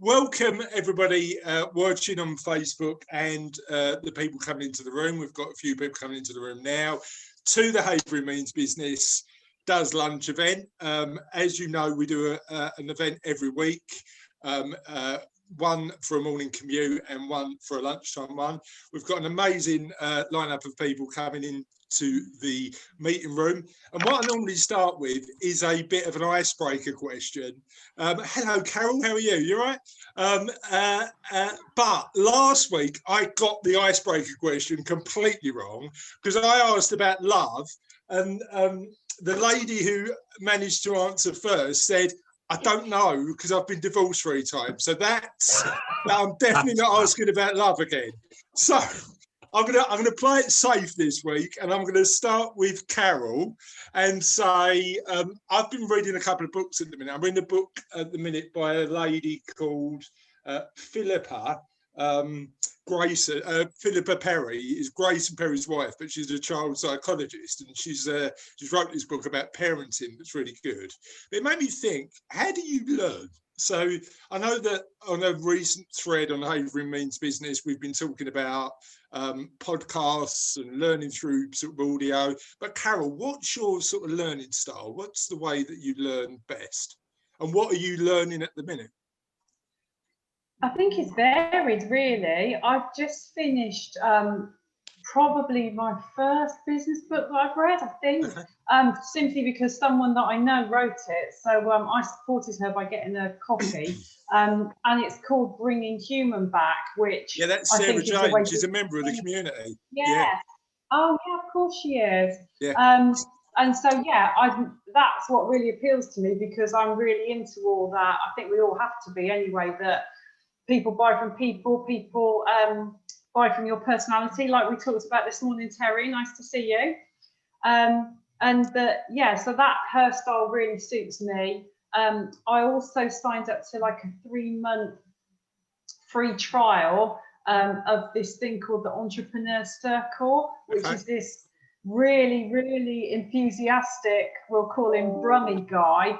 Welcome everybody watching on Facebook and the people coming into the room. We've got a few people coming into the room now to the Havering Means Business Does Lunch event. As you know, we do an event every week, one for a morning commute and one for a lunchtime one. We've got an amazing lineup of people coming in to the meeting room, and what I normally start with is a bit of an icebreaker question. Hello Carol, how are you? You all right? But last week I got the icebreaker question completely wrong because I asked about love, and the lady who managed to answer first said, I don't know because I've been divorced 3 times. So I'm definitely not asking about love again. So I'm gonna play it safe this week, and I'm gonna start with Carol and say I've been reading a couple of books at the minute. I'm reading a book at the minute by a lady called Philippa Philippa Perry. Is Grayson Perry's wife, but she's a child psychologist, and she's wrote this book about parenting that's really good. It made me think, how do you learn? So I know that on a recent thread on Havering Means Business, we've been talking about podcasts and learning through sort of audio. But Carol, what's your sort of learning style? What's the way that you learn best? And what are you learning at the minute? I think it's varied, really. I've just finished probably my first business book that I've read, I think, simply because someone that I know wrote it. So I supported her by getting a copy, and it's called Bringing Human Back, which that's Sarah Jane. She's a member of the community. Yeah. Oh, yeah, of course she is. Yeah. And so, that's what really appeals to me, because I'm really into all that. I think we all have to be anyway, that people buy from people, buy from your personality, like we talked about this morning, Terry. Nice to see you. So that her style really suits me. I also signed up to like a 3-month free trial of this thing called the Entrepreneur Circle, which is this really, really enthusiastic, we'll call him Brummy guy,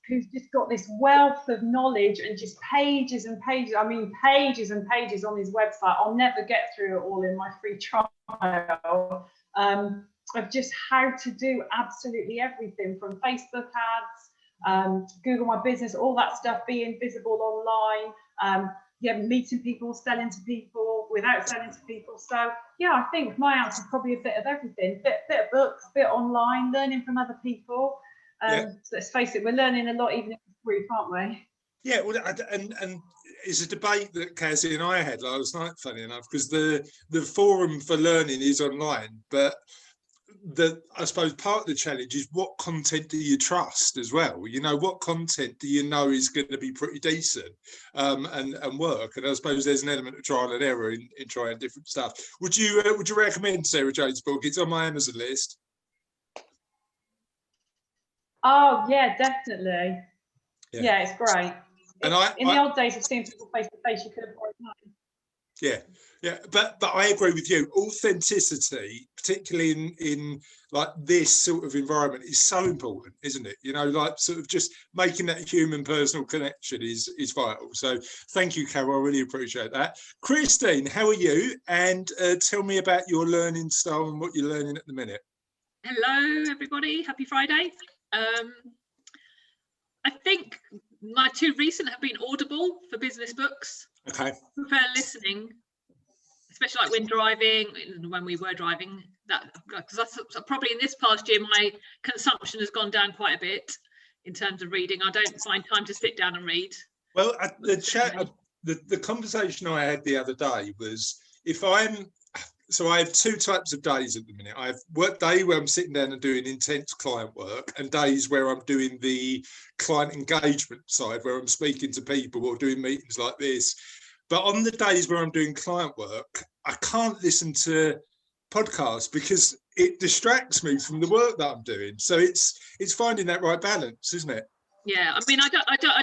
who's just got this wealth of knowledge and just pages and pages, pages and pages on his website. I'll never get through it all in my free trial, of just how to do absolutely everything from Facebook ads, Google My Business, all that stuff, being visible online, meeting people, selling to people without selling to people. So I think my answer is probably a bit of everything, bit of books, bit online, learning from other people. So let's face it, we're learning a lot, even if it's brief, aren't we? Yeah, well, and it's a debate that Cassie and I had last night, funny enough, because the forum for learning is online, but I suppose part of the challenge is what content do you trust as well? You know, what content do you know is going to be pretty decent and work? And I suppose there's an element of trial and error in trying different stuff. Would you recommend Sarah Jane's book? It's on my Amazon list. Oh yeah, definitely. Yeah, it's great. And in the old days of seeing people face to face, you could have bought it. Yeah, but I agree with you. Authenticity, particularly in like this sort of environment, is so important, isn't it? You know, like sort of just making that human personal connection is vital. So thank you, Carol. I really appreciate that. Christine, how are you? And tell me about your learning style and what you're learning at the minute. Hello, everybody. Happy Friday. I think my 2 recent have been Audible for business books. Okay. I prefer listening, especially like when driving, when we were driving, because that's probably in this past year my consumption has gone down quite a bit in terms of reading. I don't find time to sit down and read. Well, the conversation I had the other day was, so I have 2 types of days at the minute. I have work day where I'm sitting down and doing intense client work, and days where I'm doing the client engagement side, where I'm speaking to people or doing meetings like this. But on the days where I'm doing client work, I can't listen to podcasts because it distracts me from the work that I'm doing. So it's finding that right balance, isn't it? Yeah, I mean, I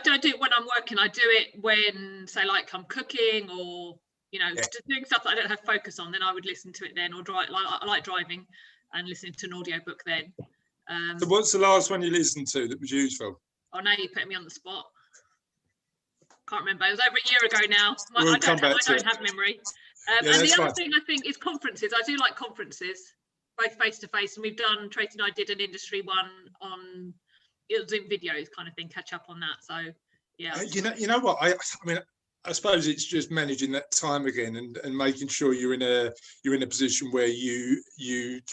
don't do it when I'm working. I do it when, say, like I'm cooking or just doing stuff that I don't have focus on. Then I would listen to it then, or drive. I like driving and listening to an audio book then. So what's the last one you listened to that was useful? Oh, now you're putting me on the spot. can't remember. It was over a year ago now. We'll I come back to don't it. have memory. Yeah, and that's the other fine. thing I think is conferences. I do like conferences, both face to face, and we've done. Tracy and I did an industry one on Zoom videos, kind of thing. Catch up on that. So yeah. You know what? I mean, I suppose it's just managing that time again and making sure you're in a position where you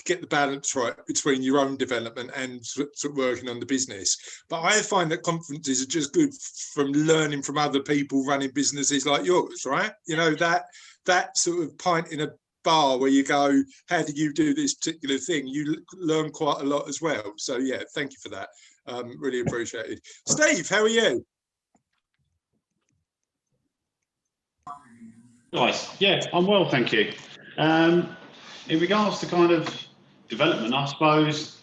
get the balance right between your own development and sort of working on the business. But I find that conferences are just good from learning from other people running businesses like yours, right? You know, that sort of pint in a bar where you go, how do you do this particular thing? You learn quite a lot as well. So yeah, thank you for that. Really appreciated. Steve, how are you? Nice. Yeah, I'm well, thank you. In regards to kind of development, I suppose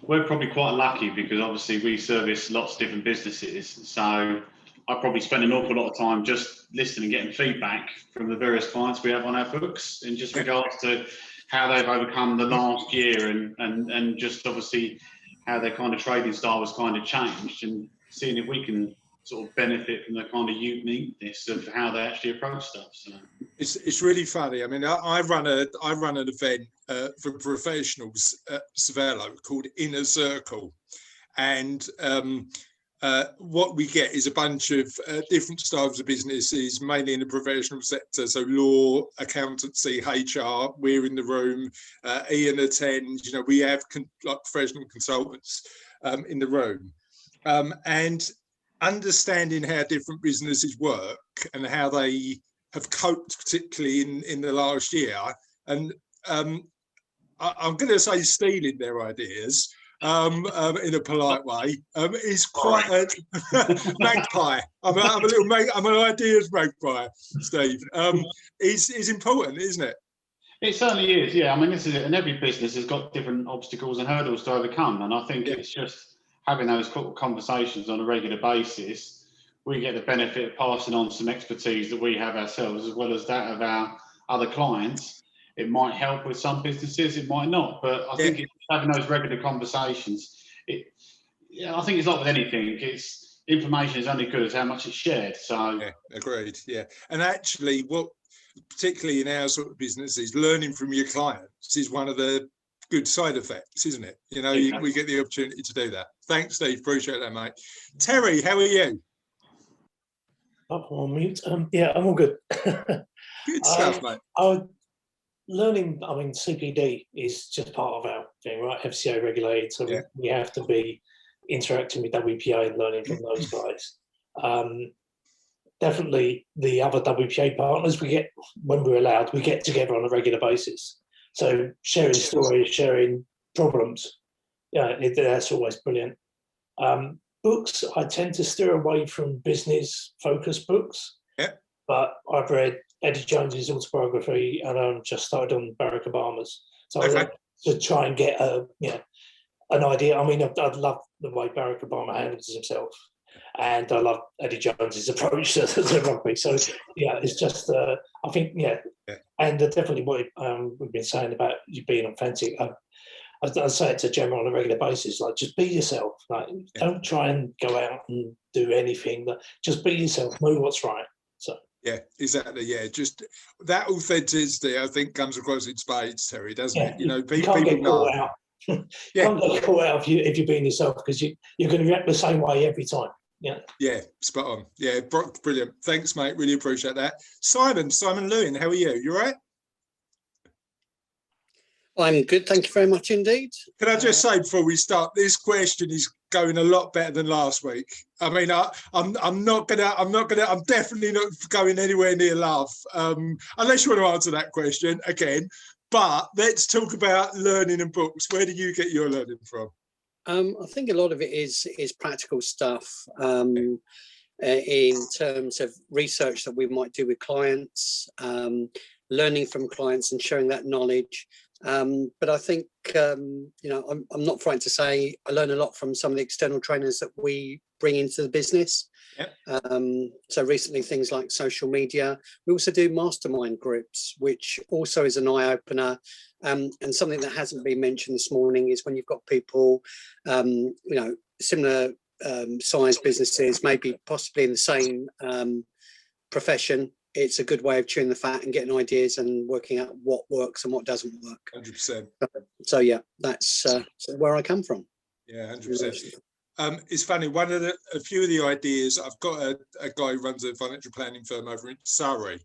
we're probably quite lucky because obviously we service lots of different businesses. So I probably spend an awful lot of time just listening and getting feedback from the various clients we have on our books in just regards to how they've overcome the last year and just obviously how their kind of trading style has kind of changed and seeing if we can sort of benefit from the kind of uniqueness of how they actually approach stuff. So it's really funny. I mean, I run an event for professionals at Savello called Inner Circle, and what we get is a bunch of different styles of businesses, mainly in the professional sector. So law, accountancy, HR. We're in the room. Ian attends. You know, we have like professional consultants in the room, and understanding how different businesses work and how they have coped, particularly in the last year. And I'm going to say stealing their ideas in a polite way is quite a magpie. I'm an ideas magpie, Steve. Is important, isn't it? it certainly is. Yeah, I mean, this is it. And every business has got different obstacles and hurdles to overcome. And I think it's just having those conversations on a regular basis. We get the benefit of passing on some expertise that we have ourselves, as well as that of our other clients. It might help with some businesses, it might not. But I think it's having those regular conversations. I think it's like with anything. It's information is only good as how much it's shared. So yeah, agreed. Yeah, and actually, what particularly in our sort of businesses, learning from your clients is one of the good side effects, isn't it? You know, we get the opportunity to do that. Thanks, Steve. Appreciate that, mate. Terry, how are you? Up on mute. Yeah, I'm all good. Good stuff, mate. Learning, I mean, CPD is just part of our thing, right? FCA regulated, so we have to be interacting with WPA and learning from those guys. Definitely the other WPA partners we get, when we're allowed, we get together on a regular basis. So sharing stories, sharing problems, that's always brilliant. Books, I tend to steer away from business-focused books. Yeah. But I've read Eddie Jones's autobiography, and I'm just started on Barack Obama's. So I like to try and get an idea. I mean, I'd love the way Barack Obama handles himself, and I love Eddie Jones's approach to rugby. So yeah, it's just I think and definitely what we've been saying about you being authentic. I say it to Gemma on a regular basis, like just be yourself. Like don't try and go out and do anything. Just be yourself. Know what's right. So yeah, exactly. Yeah, just that authenticity, I think, comes across in spades, Terry, doesn't it? You know, people can't get caught out. Can't get caught out if you're being yourself, because you're going to react the same way every time. Yeah, spot on. Yeah, brilliant. Thanks, mate. Really appreciate that. Simon Lewin, how are you? You all right? I'm good, thank you very much indeed. Can I just say before we start, this question is going a lot better than last week. I mean, I'm definitely not going anywhere near love, unless you want to answer that question again. But let's talk about learning and books. Where do you get your learning from? I think a lot of it is practical stuff in terms of research that we might do with clients, learning from clients and sharing that knowledge. But I think, I'm not frightened to say I learn a lot from some of the external trainers that we bring into the business. Yep. So recently, things like social media. We also do mastermind groups, which also is an eye-opener. And something that hasn't been mentioned this morning is when you've got people, similar size businesses, maybe possibly in the same profession, it's a good way of chewing the fat and getting ideas and working out what works and what doesn't work. 100%. So yeah, that's where I come from. Yeah, 100%. It's funny, a few of the ideas, I've got a guy who runs a financial planning firm over in Surrey,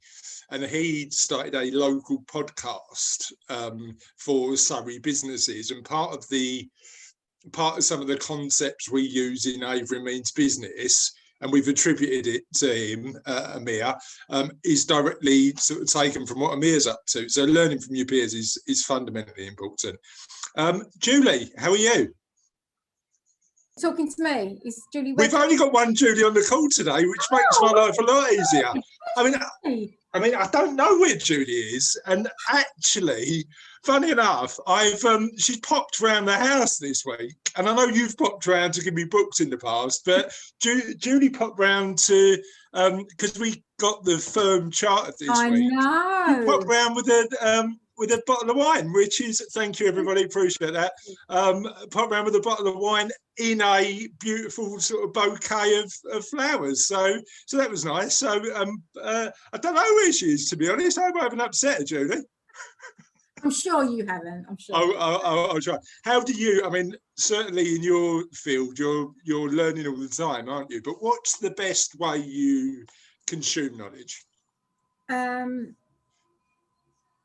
and he started a local podcast for Surrey businesses, and part of some of the concepts we use in Havering Means Business, and we've attributed it to him, Amir, is directly sort of taken from what Amir's up to. So learning from your peers is fundamentally important. Julie, how are you? Talking to me is Julie. We've only got one Julie on the call today, which makes my life a lot easier. I mean, I don't know where Julie is, and actually, funny enough, she's popped around the house this week, and I know you've popped around to give me books in the past, but Julie popped round to because we got the firm chartered this week. I know. She popped round with a bottle of wine, which is, thank you everybody, appreciate that. Pop around with a bottle of wine in a beautiful sort of bouquet of flowers. So that was nice. So I don't know where she is, to be honest. I hope I haven't upset her, Julie. I'm sure you haven't. I'm sure. I'll try. How do you, I mean, certainly in your field, you're learning all the time, aren't you? But what's the best way you consume knowledge?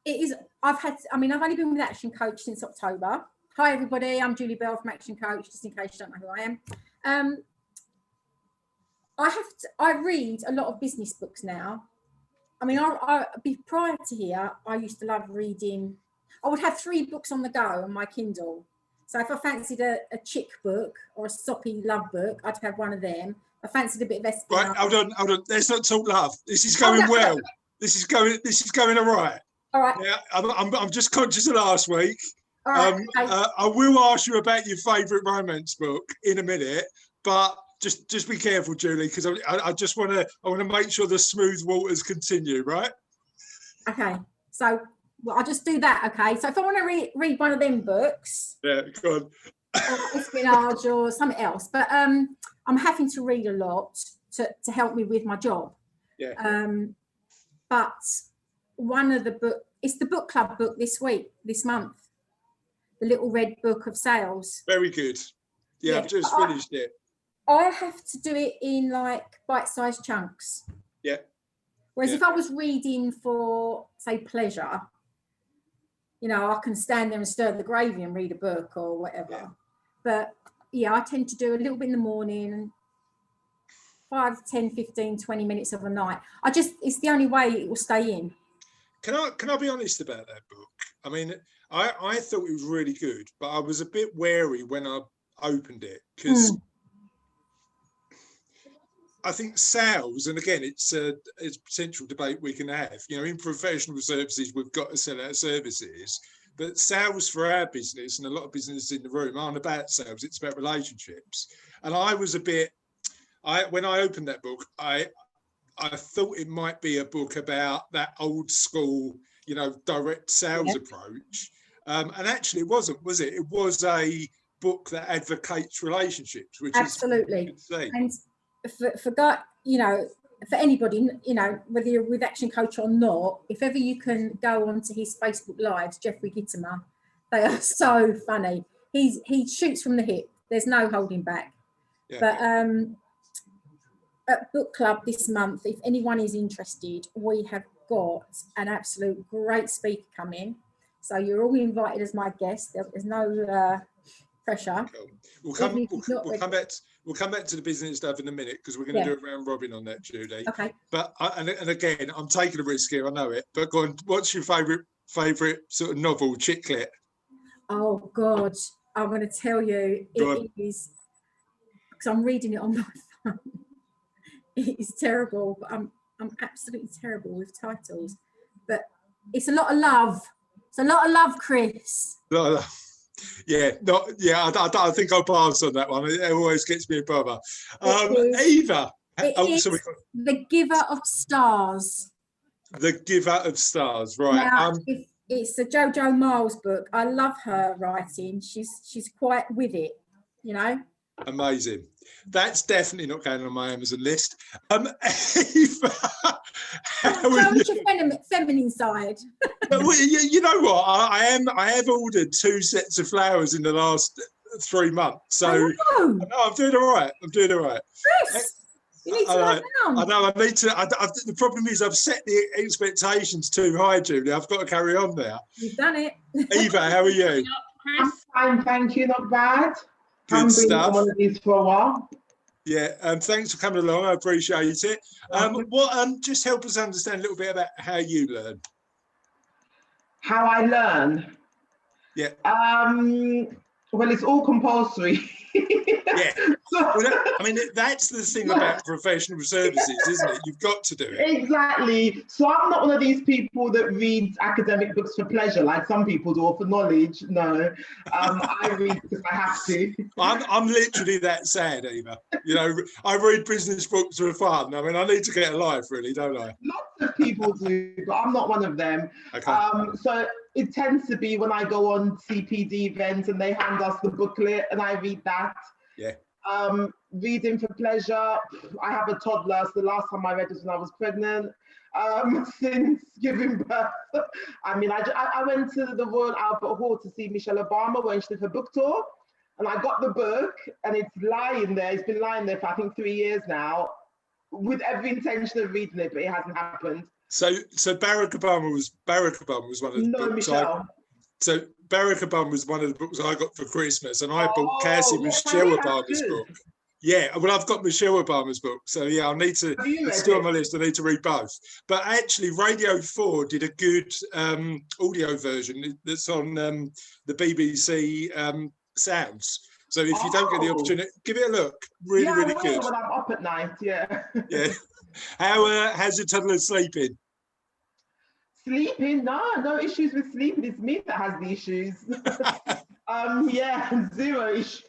It is, I've only been with Action Coach since October. Hi everybody, I'm Julie Bell from Action Coach, just in case you don't know who I am. I read a lot of business books now. I mean, prior to here, I used to love reading. I would have 3 books on the go on my Kindle. So if I fancied a chick book or a soppy love book, I'd have one of them. I fancied a bit of espionage. Right, hold on. Let's not talk love. This is going well. This is going all right. All right. Yeah, I'm just conscious of last week. Right, I will ask you about your favourite romance book in a minute, but just be careful, Julie, because I just want to make sure the smooth waters continue, right? Okay. So I'll just do that. Okay. So if I want to read one of them books, yeah, go on. Or espionage or something else, but I'm having to read a lot to help me with my job. Yeah. But one of the it's the book club book this month, the Little Red Book of Sales. Very good. Yeah, I've just finished it. I have to do it in like bite-sized chunks. Yeah. Whereas if I was reading for, say, pleasure, I can stand there and stir the gravy and read a book or whatever. Yeah. But yeah, I tend to do a little bit in the morning, 5, 10, 15, 20 minutes of a night. It's the only way it will stay in. Can I be honest about that book? I mean, I thought it was really good, but I was a bit wary when I opened it because I think sales, and again, it's a potential debate we can have. In professional services, we've got to sell our services, but sales for our business and a lot of businesses in the room aren't about sales. It's about relationships. And I was when I opened that book, I thought it might be a book about that old school, direct sales approach. And actually it wasn't, was it? It was a book that advocates relationships, which absolutely. Is good to see. And for anybody, whether you're with Action Coach or not, if ever you can go onto his Facebook Lives, Jeffrey Gittimer, they are so funny. He shoots from the hip. There's no holding back. Yeah. But at book club this month, if anyone is interested, we have got an absolute great speaker coming. So you're all invited as my guest. There's no pressure. Cool. We'll come back to the business stuff in a minute because we're going to do a round robin on that, Julie. Okay. But and again, I'm taking a risk here. I know it. But go on. What's your favourite sort of novel, chick lit? Oh God, I'm going to tell you. It is because I'm reading it on my phone. It is terrible, but I'm absolutely terrible with titles. But it's a lot of love. It's a lot of love, Chris. A lot of love. I think I'll pass on that one. It always gets me a bother. Eva. The Giver of Stars. The Giver of Stars, right. Now, it's a Jojo Miles book. I love her writing. She's quite with it, Amazing. That's definitely not going on my Amazon list. Eva, how are Show you? us your feminine side. Well, you know what? I have ordered 2 sets of flowers in the last 3 months. So I know. no, I'm doing all right. I'm doing all right. Chris, you need to write down. I know. I need to. The problem is I've set the expectations too high, Julie. I've got to carry on there. You've done it. Eva, how are you? Coming up, I'm Chris. fine, thank you. Not bad. Good Haven't been stuff. on one of these for a while. Yeah, thanks for coming along. I appreciate it. Just help us understand a little bit about how you learn. How I learn? Yeah. Well, it's all compulsory. Yeah. Well, that's the thing about professional services, isn't it? You've got to do it. Exactly. So I'm not one of these people that reads academic books for pleasure, like some people do, or for knowledge. No, I read because I have to. I'm literally that sad, Eva. You know, I read business books for fun. I mean, I need to get a life, really, don't I? Lots of people do, but I'm not one of them. Okay. So it tends to be when I go on CPD events and they hand us the booklet and I read that. Yeah. Reading for pleasure. I have a toddler, so the last time I read was when I was pregnant. Since giving birth, I went to the Royal Albert Hall to see Michelle Obama when she did her book tour, and I got the book, and it's lying there. It's been lying there for I think 3 years now, with every intention of reading it, but it hasn't happened. So Barack Obama was one of the books. Michelle. So Barack Obama was one of the books I got for Christmas, and I bought Cassie Michelle Obama's book. Yeah, well, I've got Michelle Obama's book, so yeah, I'll need to. It's still on my list. I need to read both. But actually, Radio 4 did a good audio version that's on the BBC Sounds. So if you don't get the opportunity, give it a look. Really, really good. When I'm up at night, yeah. Yeah. How's your toddler sleeping? Sleeping? No issues with sleeping. It's me that has the issues. Yeah, 0 issues.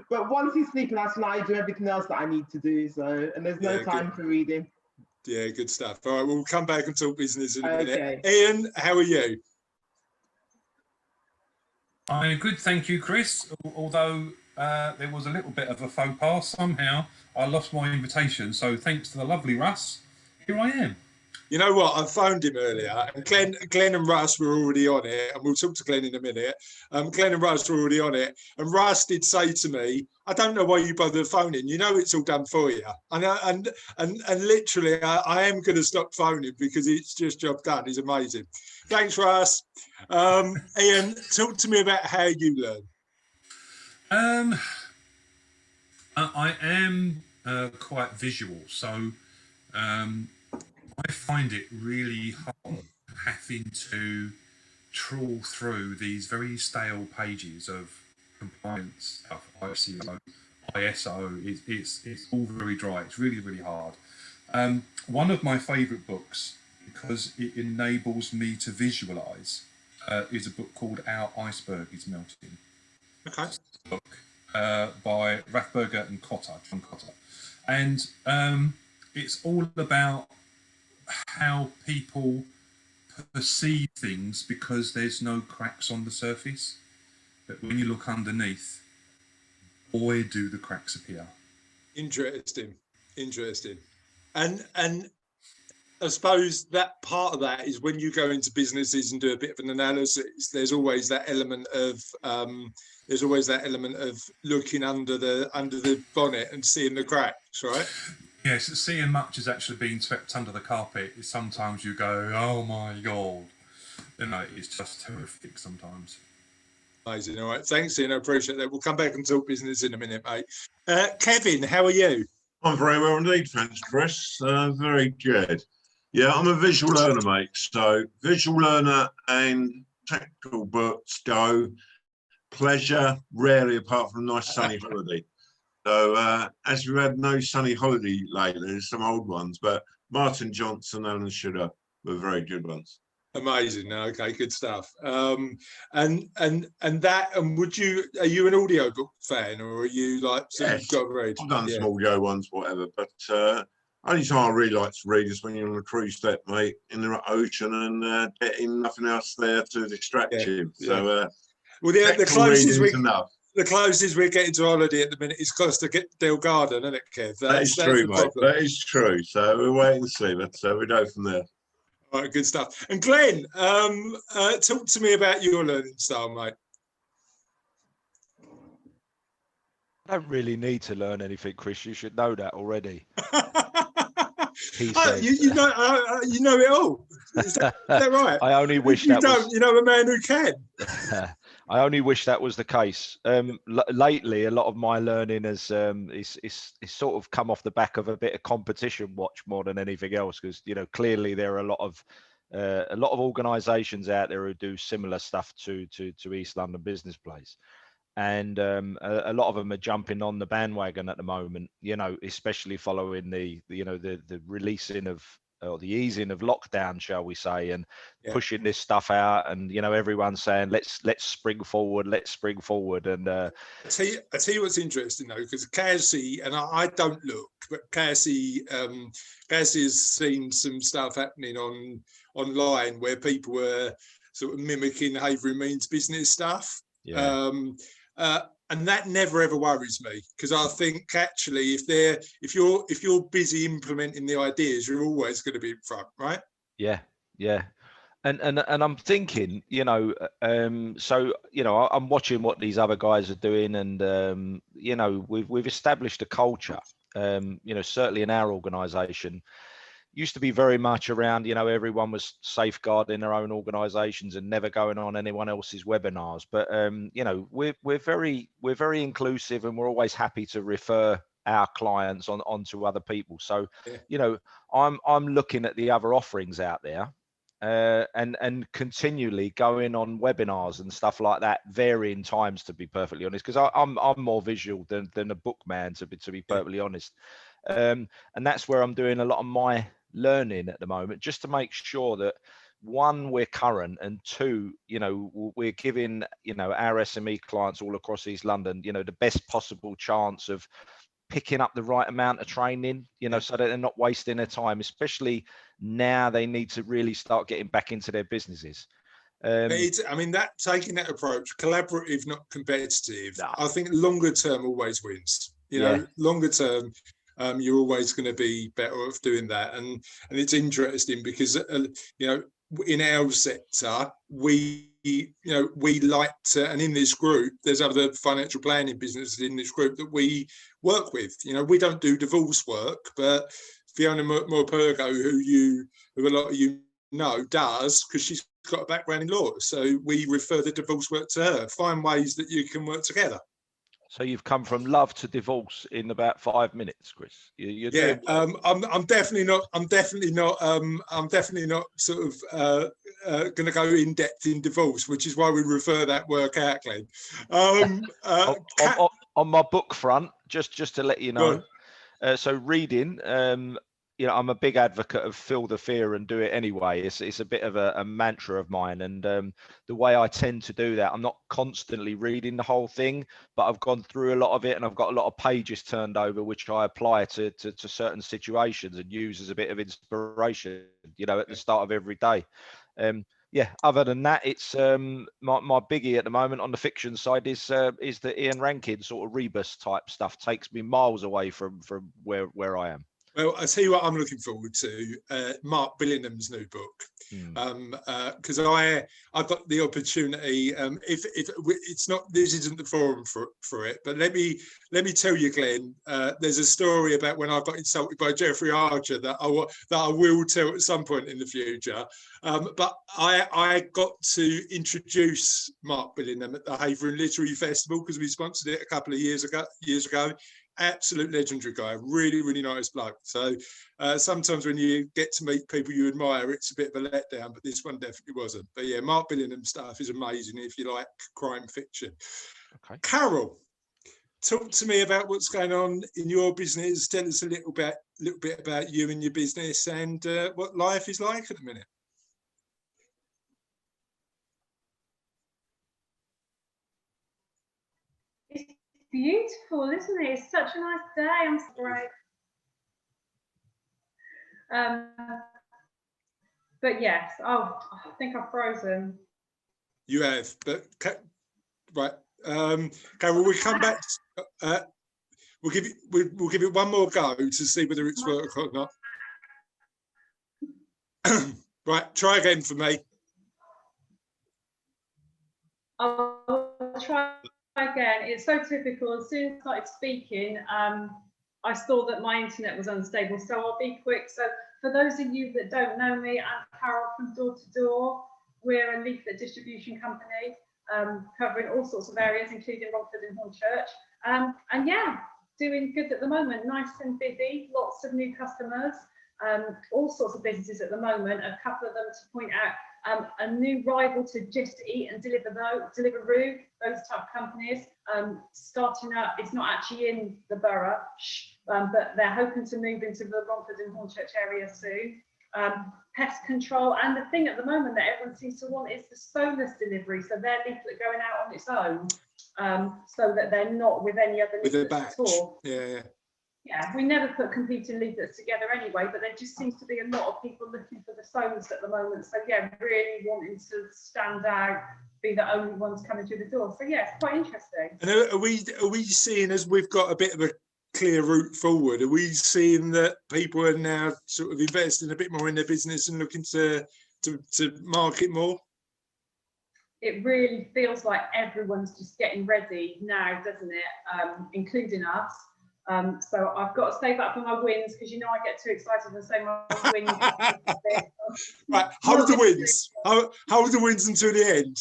But once he's sleeping, that's when I do everything else that I need to do. So, and there's no time for reading. Yeah, good stuff. All right, we'll come back and talk business in a minute. Ian, how are you? I'm good, thank you, Chris. Although there was a little bit of a faux pas somehow. I lost my invitation, so thanks to the lovely Russ, here I am. You know what? I phoned him earlier, and Glenn and Russ were already on it, and we'll talk to Glenn in a minute. Glenn and Russ were already on it, and Russ did say to me, "I don't know why you bother phoning. You know it's all done for you." And literally, I am going to stop phoning because it's just job done. He's amazing. Thanks, Russ. Ian, talk to me about how you learn. I am quite visual, so. I find it really hard having to trawl through these very stale pages of compliance stuff, ICO, ISO. It's all very dry. It's really, really hard. One of my favourite books, because it enables me to visualise, is a book called Our Iceberg is Melting. Okay. It's a book by Rathberger and John Cotter. And it's all about how people perceive things because there's no cracks on the surface, but when you look underneath, boy, do the cracks appear. Interesting. And I suppose that part of that is when you go into businesses and do a bit of an analysis, there's always that element of looking under the bonnet and seeing the cracks, right? Yes, seeing much is actually being swept under the carpet. Sometimes you go, oh my God. You know, it's just terrific sometimes. Amazing. All right. Thanks, Ian. I appreciate that. We'll come back and talk business in a minute, mate. Kevin, how are you? I'm very well indeed, thanks, Chris. Very good. Yeah, I'm a visual learner, mate. So visual learner and technical books go. Pleasure, rarely apart from a nice sunny holiday. So as we've had no sunny holiday lately, there's some old ones, but Martin Johnson, Alan Sugar were very good ones. Amazing. Okay, good stuff. And are you an audiobook fan, or are you like Yes, got to read? I've done some audio ones, whatever, but only time I really like to read is when you're on a cruise deck, mate, in the ocean and getting nothing else there to distract you. So well, the closest we the closest we're getting to holiday at the minute is Costa del Garden, isn't it, Kev? That is That's true, the mate. problem. That is true. So we're waiting to see. But we go from there. All right, good stuff. And Glenn, talk to me about your learning style, mate. I don't really need to learn anything, Chris. You should know that already. He Oh, says. you know it all. Is that right? I only wish you that don't. was. You know a man who can. I only wish that was the case. Lately, a lot of my learning has is sort of come off the back of a bit of competition watch more than anything else, because clearly there are a lot of organisations out there who do similar stuff to East London Business Place. And a lot of them are jumping on the bandwagon at the moment, especially following the releasing of, or the easing of lockdown, shall we say, and pushing this stuff out, and everyone's saying let's spring forward, and I tell you what's interesting though, because Cassie, and I don't look, but Cassie has seen some stuff happening online where people were sort of mimicking Havering Means Business stuff. And that never ever worries me, because I think actually if you're busy implementing the ideas, you're always going to be in front, right? Yeah. And I'm thinking, so I'm watching what these other guys are doing, and we've established a culture. Certainly in our organisation, used to be very much around, everyone was safeguarding their own organizations and never going on anyone else's webinars. But we're very inclusive, and we're always happy to refer our clients onto other people. So I'm looking at the other offerings out there, and continually going on webinars and stuff like that, varying times, to be perfectly honest, because I'm more visual than a book man, to be perfectly honest. And that's where I'm doing a lot of my learning at the moment, just to make sure that, one, we're current, and two, we're giving our SME clients all across East London the best possible chance of picking up the right amount of training, so that they're not wasting their time, especially now they need to really start getting back into their businesses. Taking that approach, collaborative, not competitive, I think longer term always wins. Longer term, you're always going to be better off doing that. And it's interesting because in our sector, we like to, and in this group, there's other financial planning businesses in this group that we work with. We don't do divorce work, but Fiona Morpurgo, who a lot of you know, does, because she's got a background in law. So we refer the divorce work to her. Find ways that you can work together. So you've come from love to divorce in about 5 minutes, Chris. You're doing well. I'm definitely not sort of going to go in depth in divorce, which is why we refer that work out, Glenn. On my book front, just to let you know. So reading, I'm a big advocate of feel the fear and do it anyway. It's a bit of a mantra of mine, and the way I tend to do that, I'm not constantly reading the whole thing, but I've gone through a lot of it, and I've got a lot of pages turned over, which I apply to certain situations and use as a bit of inspiration, at the start of every day. Other than that, it's my biggie at the moment on the fiction side is the Ian Rankin sort of rebus type stuff. Takes me miles away from where I am. Well, I tell you what, I'm looking forward to Mark Billingham's new book, because I got the opportunity. If it's not, this isn't the forum for it, but let me tell you, Glenn. There's a story about when I got insulted by Jeffrey Archer that I will tell at some point in the future. But I got to introduce Mark Billingham at the Havering Literary Festival, because we sponsored it a couple of years ago. Absolute legendary guy, really, really nice bloke. So sometimes when you get to meet people you admire, it's a bit of a letdown, but this one definitely wasn't. But yeah, Mark Billingham stuff is amazing if you like crime fiction. Okay. Carol, talk to me about what's going on in your business. Tell us a little bit about you and your business, and what life is like at the minute. Beautiful, isn't it? It's such a nice day. I'm great. But yes, I think I've frozen. You have, but right. Okay, well, we come back. We'll give it one more go to see whether it's worked or not. Right, try again for me. I'll try again. It's so typical. As soon as I started speaking, I saw that my internet was unstable, so I'll be quick. So for those of you that don't know me, I'm Carol from Door to Door. We're a leaflet distribution company covering all sorts of areas, including Romford and Hornchurch. And yeah, doing good at the moment, nice and busy, lots of new customers, all sorts of businesses at the moment. A couple of them to point out, a new rival to Just Eat and Deliveroo, those type of companies, starting up. It's not actually in the borough, but they're hoping to move into the Romford and Hornchurch area soon. Pest control, and the thing at the moment that everyone seems to want is the solus delivery, so their leaflet going out on its own, so that they're not with any other leaflets at all. Yeah, we never put competing leaflets together anyway, but there just seems to be a lot of people looking for the solus at the moment. So yeah, really wanting to stand out, be the only ones coming through the door. So yeah, it's quite interesting. And are we seeing, as we've got a bit of a clear route forward, are we seeing that people are now sort of investing a bit more in their business and looking to market more? It really feels like everyone's just getting ready now, doesn't it? Including us. So I've got to save up for my wins, because you know I get too excited and say my wins. Right, hold the wins. Hold the wins until the end.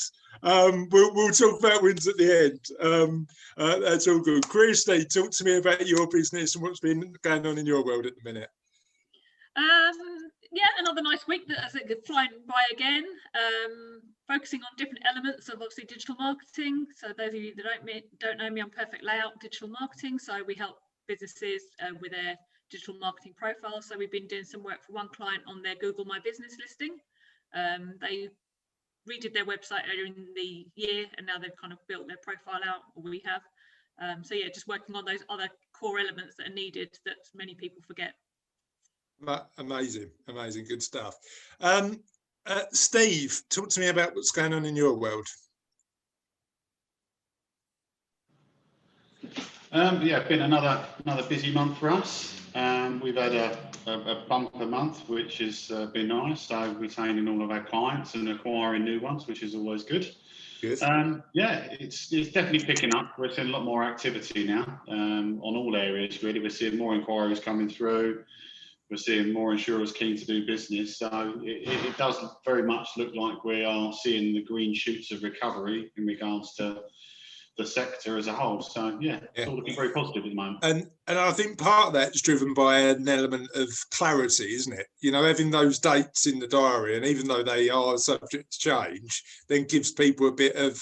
We'll talk about wins at the end. That's all good. Christy, talk to me about your business and what's been going on in your world at the minute. Yeah, another nice week that's flying by again. Focusing on different elements of obviously digital marketing. So those of you that don't know me, I'm Perfect Layout Digital Marketing. So we help businesses with their digital marketing profile. So we've been doing some work for one client on their Google My Business listing. They redid their website earlier in the year, and now they've kind of built their profile out, or we have. So yeah, just working on those other core elements that are needed that many people forget. Amazing, good stuff. Steve, talk to me about what's going on in your world. Yeah, been another busy month for us. We've had a bumper month, which has been nice. So retaining all of our clients and acquiring new ones, which is always good. Good. Yeah, it's definitely picking up. We're seeing a lot more activity now on all areas. Really, we're seeing more inquiries coming through. We're seeing more insurers keen to do business. So it does very much look like we are seeing the green shoots of recovery in regards to the sector as a whole. So yeah, it's all looking very positive at the moment. And I think part of that's driven by an element of clarity, isn't it? You know, having those dates in the diary, and even though they are subject to change, then gives people a bit of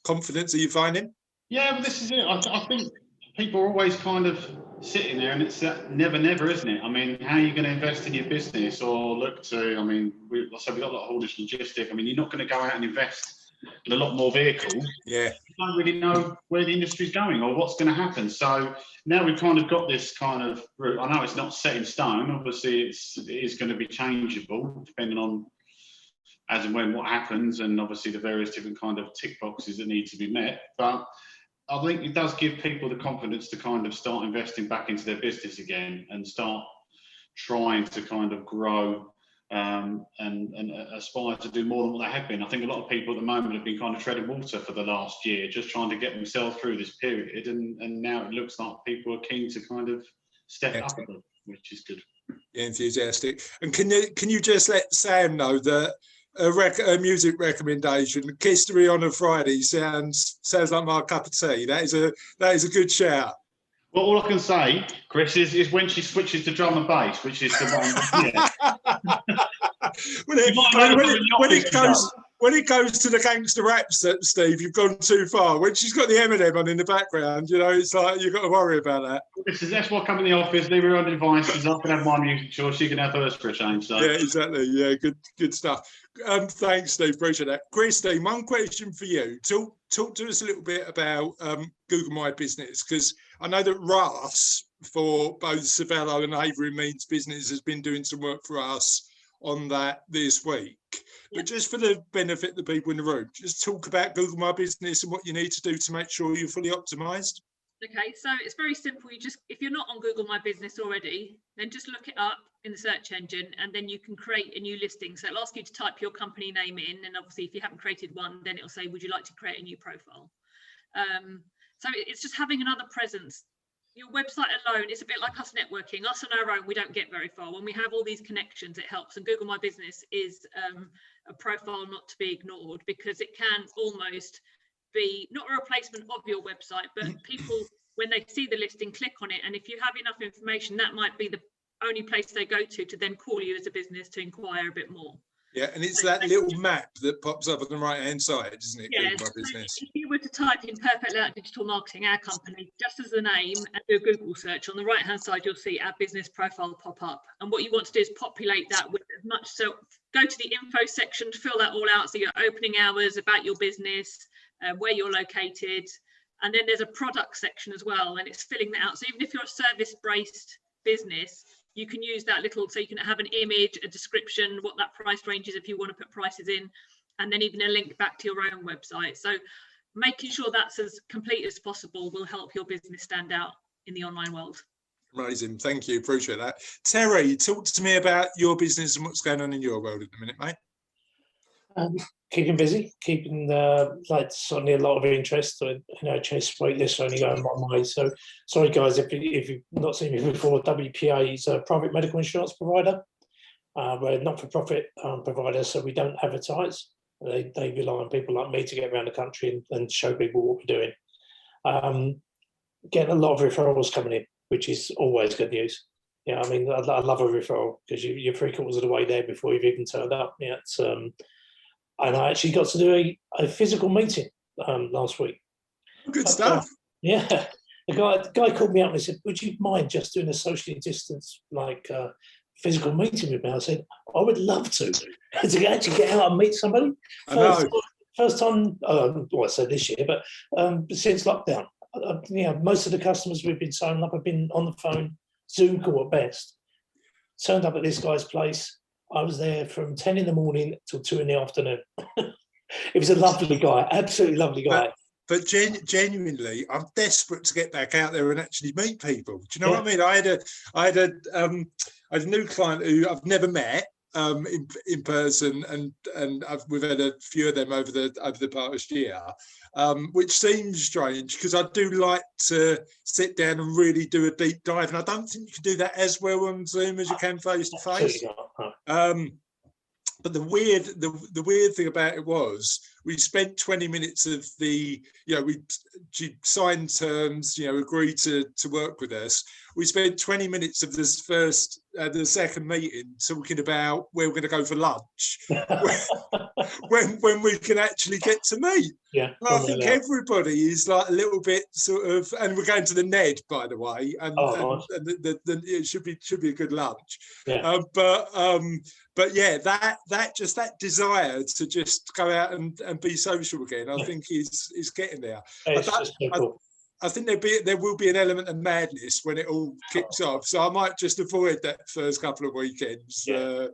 confidence. Are you finding? Yeah, but this is it. I think people are always kind of sitting there, and it's never, isn't it? I mean, how are you going to invest in your business or look to? I mean, we've got a lot of haulage logistic. I mean, you're not going to go out and invest in a lot more vehicles. Yeah, you don't really know where the industry's going or what's going to happen. So now we've kind of got this kind of route. I know it's not set in stone. Obviously, it is going to be changeable depending on as and when what happens, and obviously the various different kind of tick boxes that need to be met. But I think it does give people the confidence to kind of start investing back into their business again and start trying to kind of grow and aspire to do more than what they have been. I think a lot of people at the moment have been kind of treading water for the last year, just trying to get themselves through this period. And now it looks like people are keen to kind of step up a bit, which is good. Yeah, enthusiastic. And can you just let Sam know that a music recommendation, Kiss to Me on a Friday sounds like my cup of tea. That is a good shout. Well, all I can say, Chris, is when she switches to drum and bass, which is the one. Yeah. when it goes to the gangster raps, Steve, you've gone too far. When she's got the Eminem on in the background, you know, it's like you've got to worry about that. That's why I come in the office, leave her on the devices. I can have my music choice, she can have hers for a change. So. Yeah, exactly. Yeah, good stuff. Thanks, Steve. Appreciate that. Christine, one question for you. Talk to us a little bit about Google My Business, because I know that Russ, for both Savello and Havering Means Business, has been doing some work for us on that this week. But just for the benefit of the people in the room, just talk about Google My Business and what you need to do to make sure you're fully optimized. Okay, so it's very simple. You just, if you're not on Google My Business already, then just look it up in the search engine, and then you can create a new listing. So it'll ask you to type your company name in, and obviously if you haven't created one, then it'll say, would you like to create a new profile? So it's just having another presence. Your website alone is a bit like us networking. Us on our own, we don't get very far. When we have all these connections, it helps. And Google My Business is a profile not to be ignored, because it can almost be not a replacement of your website, but people, when they see the listing, click on it. And if you have enough information, that might be the only place they go to then call you as a business to inquire a bit more. Yeah, and it's that little map that pops up on the right hand side, isn't it? Yeah, Google My Business. if you were to type in Perfect Layout Digital Marketing, our company, just as the name, and do a Google search, on the right hand side you'll see our business profile pop up. And what you want to do is populate that with as much, so go to the info section, fill that all out, so your opening hours, about your business, where you're located, and then there's a product section as well, and it's filling that out. So even if you're a service-based business, you can use that little, so you can have an image, a description, what that price range is if you want to put prices in, and then even a link back to your own website. So making sure that's as complete as possible will help your business stand out in the online world. Amazing, thank you, appreciate that. Terry, talk to me about your business and what's going on in your world at the minute, mate. Keeping busy, keeping like certainly a lot of interest. Chase wait lists only going one way. So sorry guys, if you've not seen me before, WPA is a private medical insurance provider. We're a not-for-profit provider, so we don't advertise. They rely on people like me to get around the country and show people what we're doing. Getting a lot of referrals coming in, which is always good news. Yeah, I mean, I love a referral, because you're 3/4 of the way there before you've even turned up. Yeah, it's and I actually got to do a physical meeting last week. Good stuff. Yeah, the guy called me up and he said, "Would you mind just doing a socially distanced physical meeting with me?" I said, "I would love to actually get out and meet somebody." First time, well, I said this year, but since lockdown. Most of the customers we've been signing up have been on the phone, Zoom call at best. Turned up at this guy's place. I was there from 10 in the morning till 2 in the afternoon. It was a lovely guy, absolutely lovely guy. But genuinely, I'm desperate to get back out there and actually meet people. Do you know what I mean? I had a new client who I've never met in person, and we've had a few of them over the past year, which seems strange, because I do like to sit down and really do a deep dive, and I don't think you can do that as well on Zoom as you can face to face. But the weird thing about it was, we spent 20 minutes of she signed terms, agreed to work with us. We spent 20 minutes of this the second meeting talking about where we're going to go for lunch when we can actually get to meet. Yeah, and I think everybody is like a little bit sort of, and we're going to the Ned, by the way, and it should be a good lunch. Yeah. But yeah, that desire to just go out and be social again, I think is getting there. I think there will be an element of madness when it all kicks off. So I might just avoid that first couple of weekends to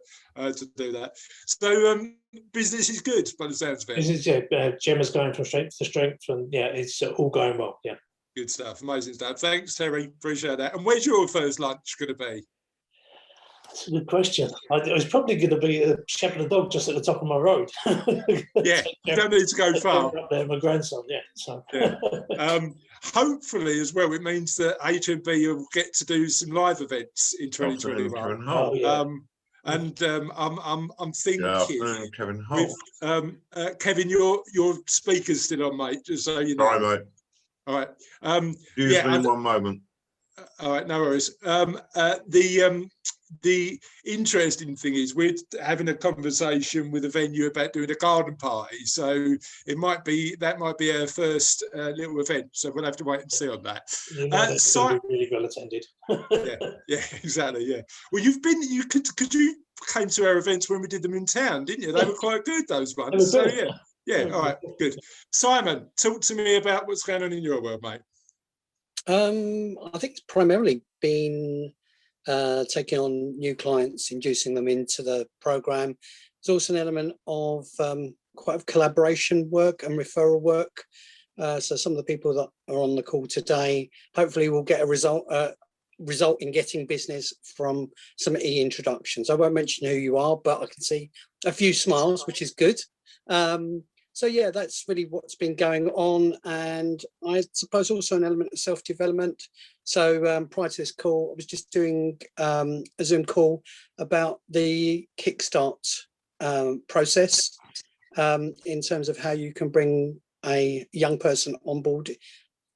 do that. So business is good by the sounds of it. Gemma's going from strength to strength, and it's all going well. Yeah. Good stuff, amazing stuff. Thanks, Terry. Appreciate that. And where's your first lunch going to be? That's a good question. It was probably going to be a shepherd and dog just at the top of my road. Yeah, you don't need to go far. Up there, my grandson. Yeah. So. Yeah. Hopefully, as well, it means that HMB will get to do some live events in 2021. Oh, yeah. I'm thinking, Kevin Holt. Kevin, your speaker's still on, mate. Just so you know. Sorry, mate. All right. Usually 1 moment. All right, no worries. The interesting thing is we're having a conversation with a venue about doing a garden party, so that might be our first little event. So we'll have to wait and see on that. Be really well attended. yeah, exactly. Yeah. Well, you came to our events when we did them in town, didn't you? They were quite good, those ones. So yeah. All right, good. Simon, talk to me about what's going on in your world, mate. I think it's primarily been taking on new clients, inducing them into the program. There's also an element of quite of collaboration work and referral work. So some of the people that are on the call today, hopefully will get a result in getting business from some e-introductions. I won't mention who you are, but I can see a few smiles, which is good. So yeah, that's really what's been going on. And I suppose also an element of self-development. So prior to this call, I was just doing a Zoom call about the Kickstart process in terms of how you can bring a young person on board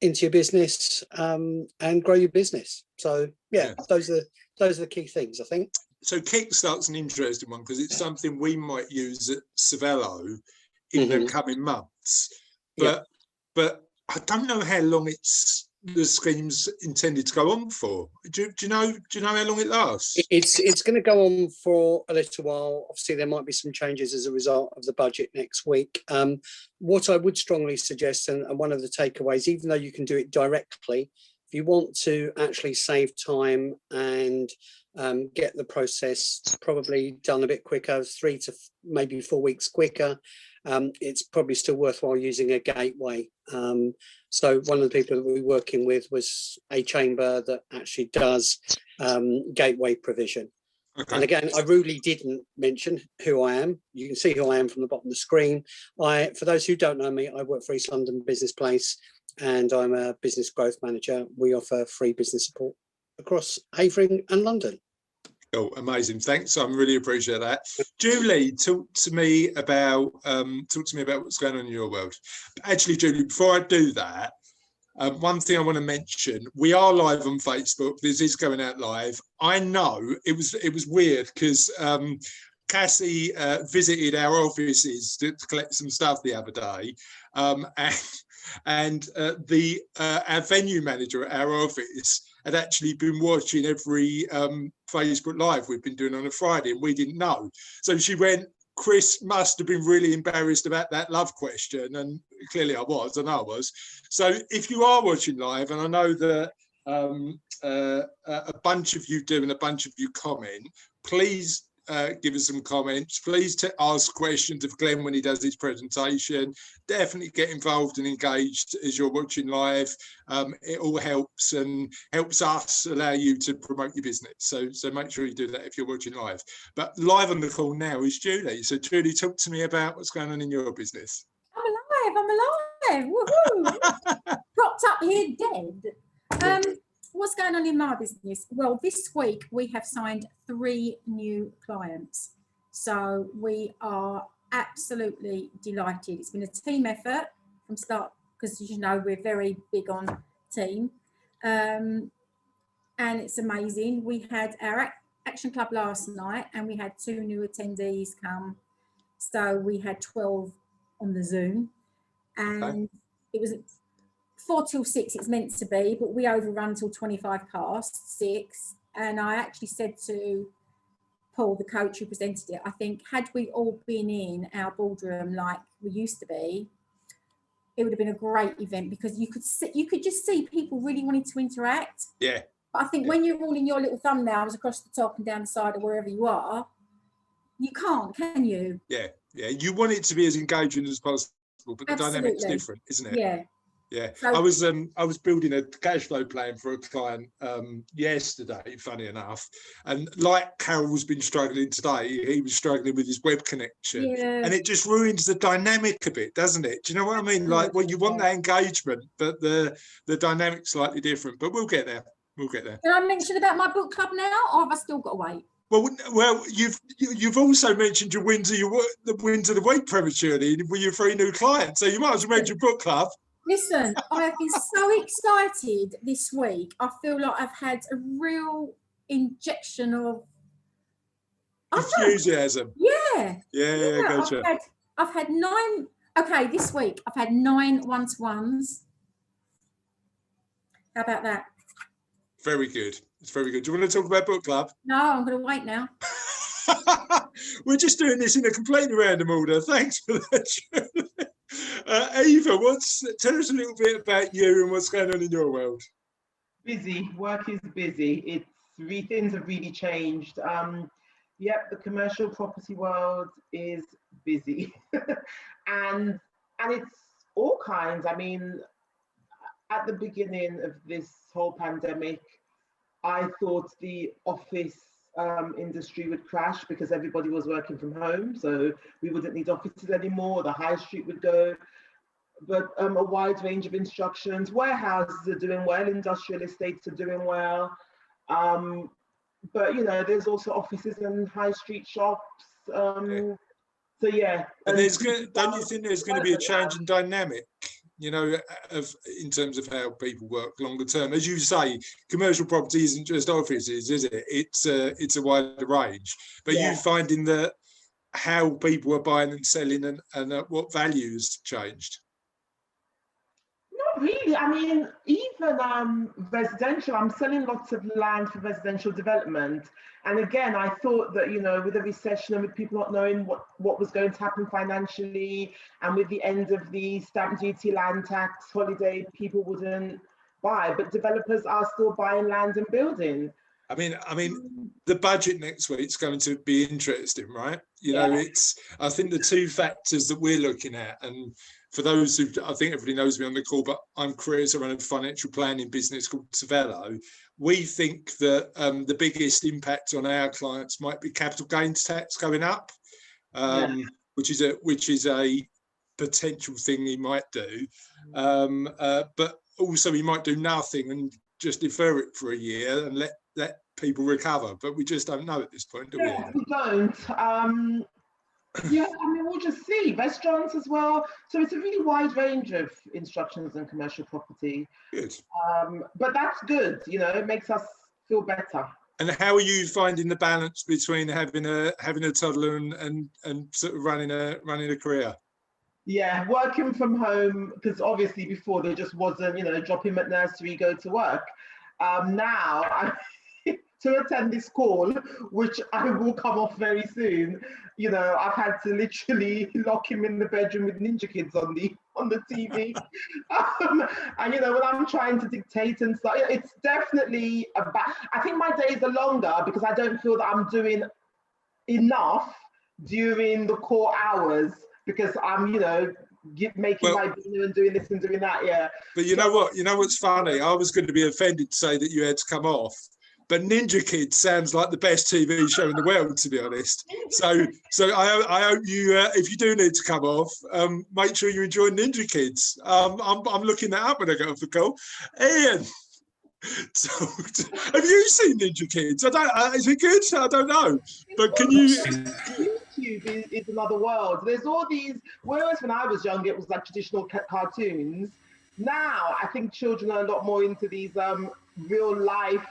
into your business and grow your business. So yeah, those are the key things, I think. So Kickstart's an interesting one because it's something we might use at Savello in the coming months, but I don't know how long the scheme's intended to go on for. Do you know how long it lasts? It's going to go on for a little while. Obviously, there might be some changes as a result of the budget next week. What I would strongly suggest, and one of the takeaways, even though you can do it directly, if you want to actually save time and get the process probably done a bit quicker, 3 to maybe 4 weeks quicker, it's probably still worthwhile using a gateway. So one of the people that we're working with was a chamber that actually does gateway provision. Okay. And again, I really didn't mention who I am. You can see who I am from the bottom of the screen. For those who don't know me, I work for East London Business Place and I'm a business growth manager. We offer free business support across Havering and London. Oh, amazing! Thanks. I really appreciate that. Julie, talk to me about what's going on in your world. Actually, Julie, before I do that, one thing I want to mention: we are live on Facebook. This is going out live. I know it was weird because Cassie visited our offices to collect some stuff the other day, and our venue manager at our office had actually been watching every Facebook Live we've been doing on a Friday, and we didn't know. So she went, Chris must have been really embarrassed about that love question, and clearly I know I was. So if you are watching live, and I know that a bunch of you do and a bunch of you comment, please give us some comments. Please ask questions of Glenn when he does his presentation. Definitely get involved and engaged as you're watching live. It all helps and helps us allow you to promote your business. So make sure you do that if you're watching live. But live on the call now is Julie. So Julie, talk to me about what's going on in your business. I'm alive. Woohoo! Propped up here dead. What's going on in my business? Well, this week we have signed 3 new clients. So we are absolutely delighted. It's been a team effort from start because, as you know, we're very big on team. And it's amazing. We had our Action Club last night and we had 2 new attendees come. So we had 12 on the Zoom. And it was 4 till 6 it's meant to be, but we overrun till 25 past 6. And I actually said to Paul, the coach who presented it, I think had we all been in our boardroom like we used to be, it would have been a great event because you could just see people really wanting to interact. Yeah. But I think when you're all in your little thumbnails across the top and down the side or wherever you are, you can't, can you? Yeah. You want it to be as engaging as possible, but the dynamic's different, isn't it? Yeah. Yeah, so, I was building a cash flow plan for a client yesterday, funny enough, and like Carol's been struggling today, he was struggling with his web connection, and it just ruins the dynamic a bit, doesn't it? Do you know what I mean? Like, well, you want that engagement, but the dynamic's slightly different. But we'll get there. Can I mention about my book club now, or have I still got to wait? Well, you've also mentioned the wins of the week prematurely with your 3 new clients, so you might as well mention book club. Listen, I have been so excited this week. I feel like I've had a real injection of enthusiasm. Yeah, gotcha. I've had 9. Okay, this week I've had 9 one-to-ones. How about that? Very good. It's very good. Do you want to talk about book club? No, I'm going to wait now. We're just doing this in a completely random order. Thanks for that. Eva, tell us a little bit about you and what's going on in your world. Busy. Work is busy. It's things have really changed. Yep, the commercial property world is busy, and it's all kinds. I mean, at the beginning of this whole pandemic, I thought the office industry would crash because everybody was working from home, so we wouldn't need offices anymore. The high street would go, but a wide range of instructions. Warehouses are doing well, industrial estates are doing well, but you know, there's also offices and high street shops. So yeah. And don't you think there's going to be a change in dynamic? You know, in terms of how people work longer term. As you say, commercial property isn't just offices, is it? It's a wider range. But you finding that how people are buying and selling and what values changed? Not really. I mean, even residential, I'm selling lots of land for residential development. And again, I thought that, you know, with the recession and with people not knowing what was going to happen financially, and with the end of the stamp duty, land tax, holiday, people wouldn't buy. But developers are still buying land and building. I mean, the budget next week's going to be interesting, right? You know, I think the two factors that we're looking at, and for those who, I think everybody knows me on the call, but I'm Chris, I run a financial planning business called Savello. We think that the biggest impact on our clients might be capital gains tax going up, which is a potential thing he might do. But also he might do nothing and just defer it for a year and let people recover. But we just don't know at this point, do we? We don't. Yeah, I mean, we'll just see. Restaurants as well. So it's a really wide range of instructions and commercial property. Good. But that's good. You know, it makes us feel better. And how are you finding the balance between having a toddler and sort of running a career? Yeah, working from home, because obviously before there just wasn't, you know, drop him at nursery, go to work. Now, to attend this call, which I will come off very soon, you know, I've had to literally lock him in the bedroom with Ninja Kids on the TV. And, you know, when I'm trying to dictate and stuff, it's definitely I think my days are longer because I don't feel that I'm doing enough during the core hours because I'm, you know, making my dinner and doing this and doing that, But you know what? You know what's funny? I was going to be offended to say that you had to come off. But Ninja Kids sounds like the best TV show in the world, to be honest. So I hope you, if you do need to come off, make sure you enjoy Ninja Kids. I'm looking that up when I get off the call. Ian, so, have you seen Ninja Kids? I don't. Is it good? I don't know. But can you? YouTube is another world. There's all these. Whereas when I was young, it was like traditional cartoons. Now I think children are a lot more into these real life.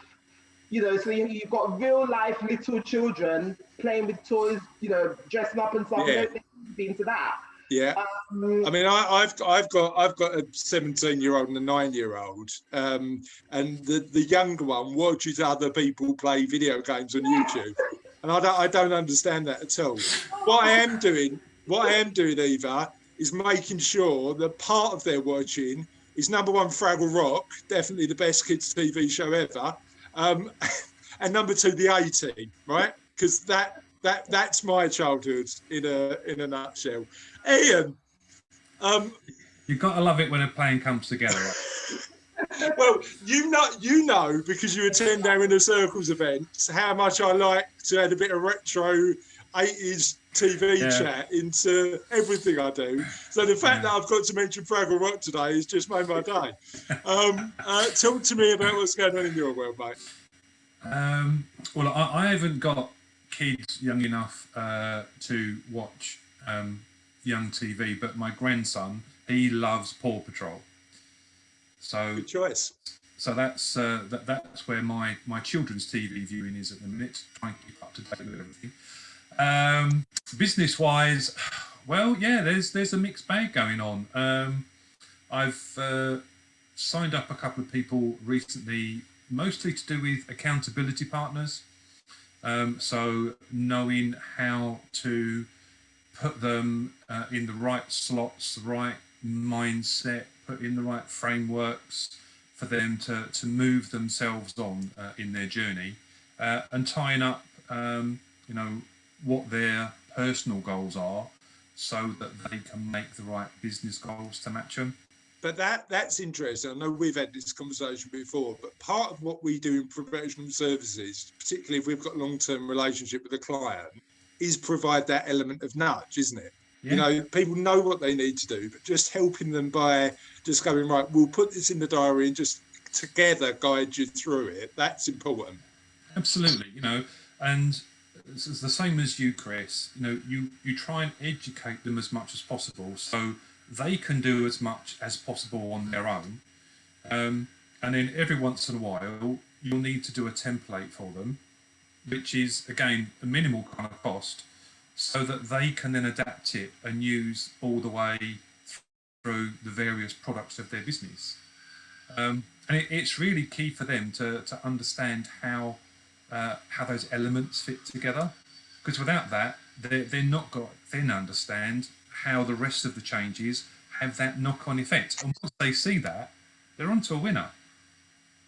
You know, so you've got real life little children playing with toys, you know, dressing up and stuff. Yeah. They be into that. Yeah. I mean, I've got a 17-year-old and a 9-year-old, and the younger one watches other people play video games on YouTube, and I don't understand that at all. What I am doing, Eva, is making sure that part of their watching is number one, Fraggle Rock, definitely the best kids TV show ever. And number two, the A-Team, right? Because that's my childhood in a nutshell. Ian, you've got to love it when a plan comes together. Right? Well, you know, because you attend our Inner Circles events, how much I like to add a bit of retro 80s TV chat into everything I do. So the fact that I've got to mention Fraggle Rock today has just made my day. Talk to me about what's going on in your world, mate. Well, I haven't got kids young enough to watch young TV, but my grandson, he loves Paw Patrol. So good choice. So that's where my children's TV viewing is at the minute. Trying to keep up to date with everything. Business wise, well, yeah, there's a mixed bag going on. I've signed up a couple of people recently, mostly to do with accountability partners. So knowing how to put them in the right slots, the right mindset, put in the right frameworks for them to move themselves on in their journey. and tying up, you know, what their personal goals are, so that they can make the right business goals to match them. But that's interesting. I know we've had this conversation before, but part of what we do in professional services, particularly if we've got a long-term relationship with a client, is provide that element of nudge, isn't it? Yeah. You know, people know what they need to do, but just helping them by just going, right, we'll put this in the diary and just together guide you through it. That's important. Absolutely, you know, and it's the same as you, Chris. You know, you try and educate them as much as possible, so they can do as much as possible on their own. And then every once in a while, you'll need to do a template for them, which is, again, a minimal kind of cost, so that they can then adapt it and use all the way through the various products of their business. And it's really key for them to understand how those elements fit together, because without that, they're not going to then understand how the rest of the changes have that knock-on effect. And once they see that, they're onto a winner.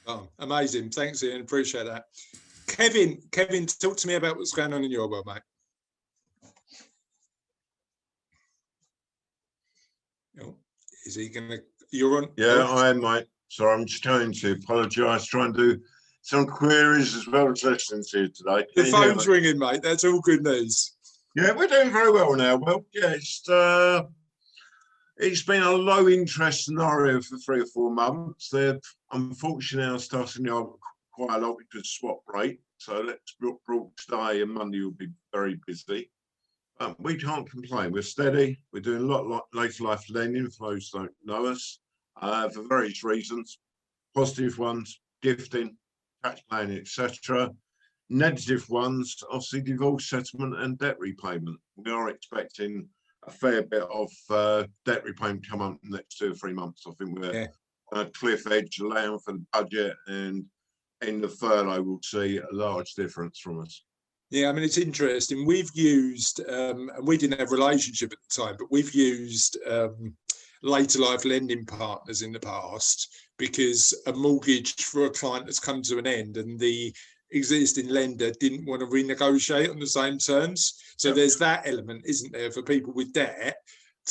Oh, amazing. Thanks, Ian. Appreciate that. Kevin, talk to me about what's going on in your world, mate. Oh, is he going to... You're on? Yeah, I am, mate. Sorry, I'm just going to apologise, try and do some queries as well as listening to you today. The phone's ringing, mate. That's all good news. Yeah, we're doing very well now. Well, yeah, it's been a low interest scenario for 3 or 4 months. They're unfortunately now starting to have quite a lot because swap rate. So let's brought today and Monday will be very busy. We can't complain. We're steady. We're doing a lot of later life lending for those who don't know us, for various reasons. Positive ones, gifting, tax planning, etc. Negative ones, obviously divorce settlement and debt repayment. We are expecting a fair bit of debt repayment come up in the next 2 or 3 months. I think we're on a cliff edge, allowing for the budget, and in the furlough we'll see a large difference from us. Yeah, I mean, it's interesting. We've used, and we didn't have a relationship at the time, but we've used later life lending partners in the past, because a mortgage for a client has come to an end and the existing lender didn't want to renegotiate on the same terms. So there's that element, isn't there, for people with debt,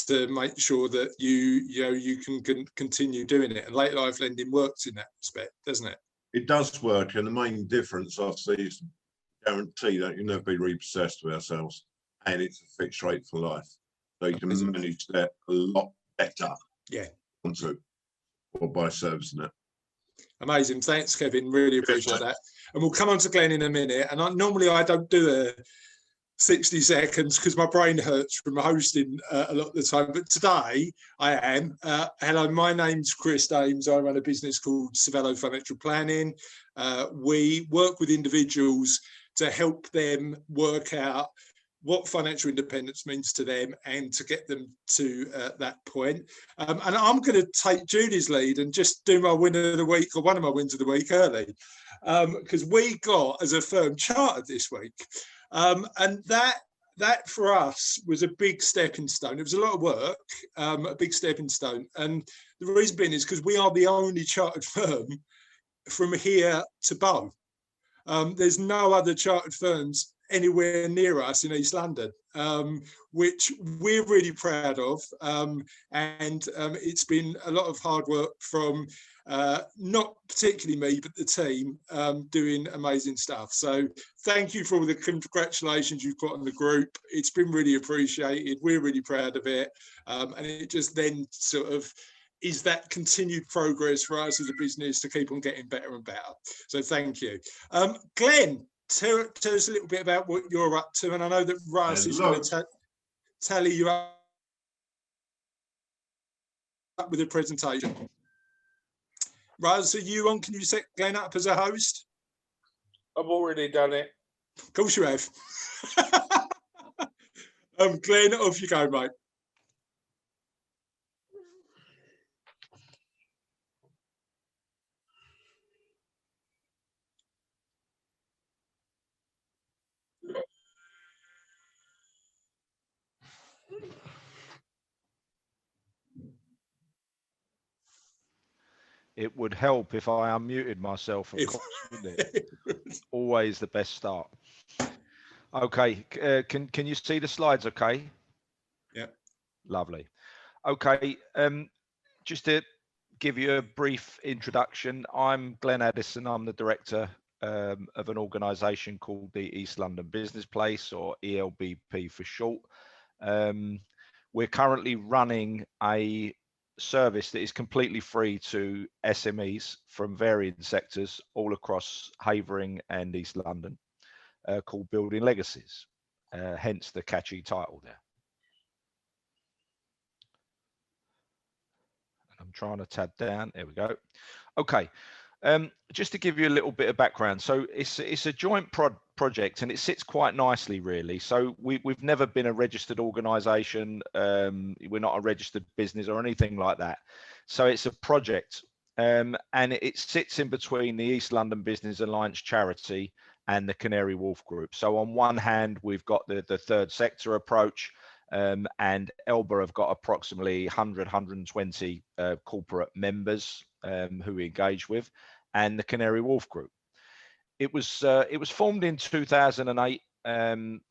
to make sure that you can continue doing it. And later life lending works in that respect, doesn't it? It does work, and the main difference obviously is guarantee that you'll never be repossessed with ourselves, and it's a fixed rate for life, so you can manage that a lot better. Yeah, or by servicing it. Amazing. Thanks, Kevin. Really appreciate that. And we'll come on to Glenn in a minute. And normally I don't do a 60 seconds because my brain hurts from hosting a lot of the time. But today I am. Hello, my name's Chris Ames. I run a business called Savello Financial Planning. We work with individuals to help them work out what financial independence means to them and to get them to that point. And I'm going to take Judy's lead and just do my win of the week, or one of my wins of the week, early, because we got, as a firm, chartered this week. And that for us was a big stepping stone. It was a lot of work, a big stepping stone. And the reason being is because we are the only chartered firm from here to Bow. There's no other chartered firms anywhere near us in East London, which we're really proud of. And it's been a lot of hard work from not particularly me, but the team doing amazing stuff. So thank you for all the congratulations you've got on the group. It's been really appreciated. We're really proud of it. And it just then sort of is that continued progress for us as a business to keep on getting better and better. So thank you. Glenn, tell us a little bit about what you're up to. And I know that Russ is going to tally you up with a presentation. Russ, are you on? Can you set Glenn up as a host? I've already done it. Of course you have. Glenn, off you go, mate. It would help if I unmuted myself, of course, wouldn't it? Always the best start. Okay, can you see the slides okay? Yeah. Lovely. Okay, just to give you a brief introduction, I'm Glenn Addison. I'm the director of an organisation called the East London Business Place, or ELBP for short. We're currently running a service that is completely free to SMEs from varying sectors all across Havering and East London, called Building Legacies, hence the catchy title there. I'm trying to tab down. There we go. Okay. Just to give you a little bit of background, so it's a joint project, and it sits quite nicely, really. So we've never been a registered organisation. We're not a registered business or anything like that. So it's a project, and it sits in between the East London Business Alliance charity and the Canary Wharf Group. So on one hand, we've got the third sector approach, and Elba have got approximately 120 corporate members who we engage with, and the Canary Wharf Group. It was formed in 2008,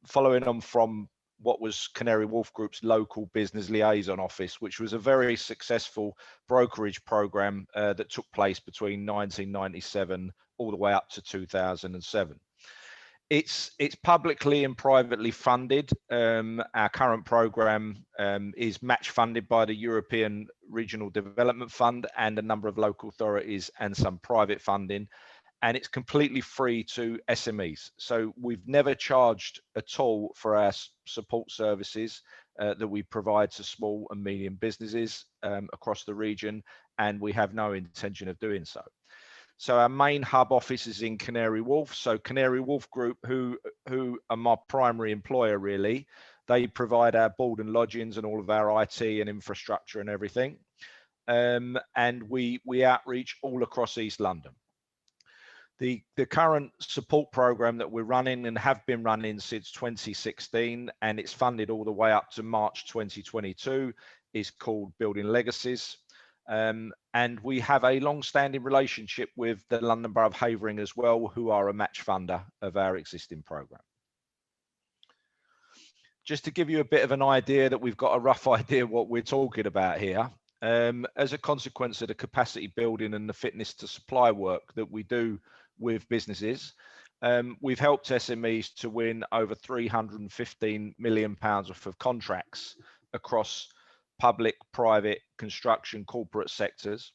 following on from what was Canary Wharf Group's local business liaison office, which was a very successful brokerage program that took place between 1997 all the way up to 2007. It's publicly and privately funded. Our current program is match funded by the European Regional Development Fund and a number of local authorities and some private funding, and it's completely free to SMEs. So we've never charged at all for our support services that we provide to small and medium businesses across the region, and we have no intention of doing so. So our main hub office is in Canary Wharf. So Canary Wharf Group, who are my primary employer, really, they provide our board and lodgings and all of our IT and infrastructure and everything. And we outreach all across East London. The current support program that we're running and have been running since 2016, and it's funded all the way up to March 2022, is called Building Legacies. And we have a long-standing relationship with the London Borough of Havering as well, who are a match funder of our existing program. Just to give you a bit of an idea that we've got a rough idea what we're talking about here, as a consequence of the capacity building and the fitness to supply work that we do with businesses, we've helped SMEs to win over £315 million worth of contracts across public, private, construction, corporate sectors.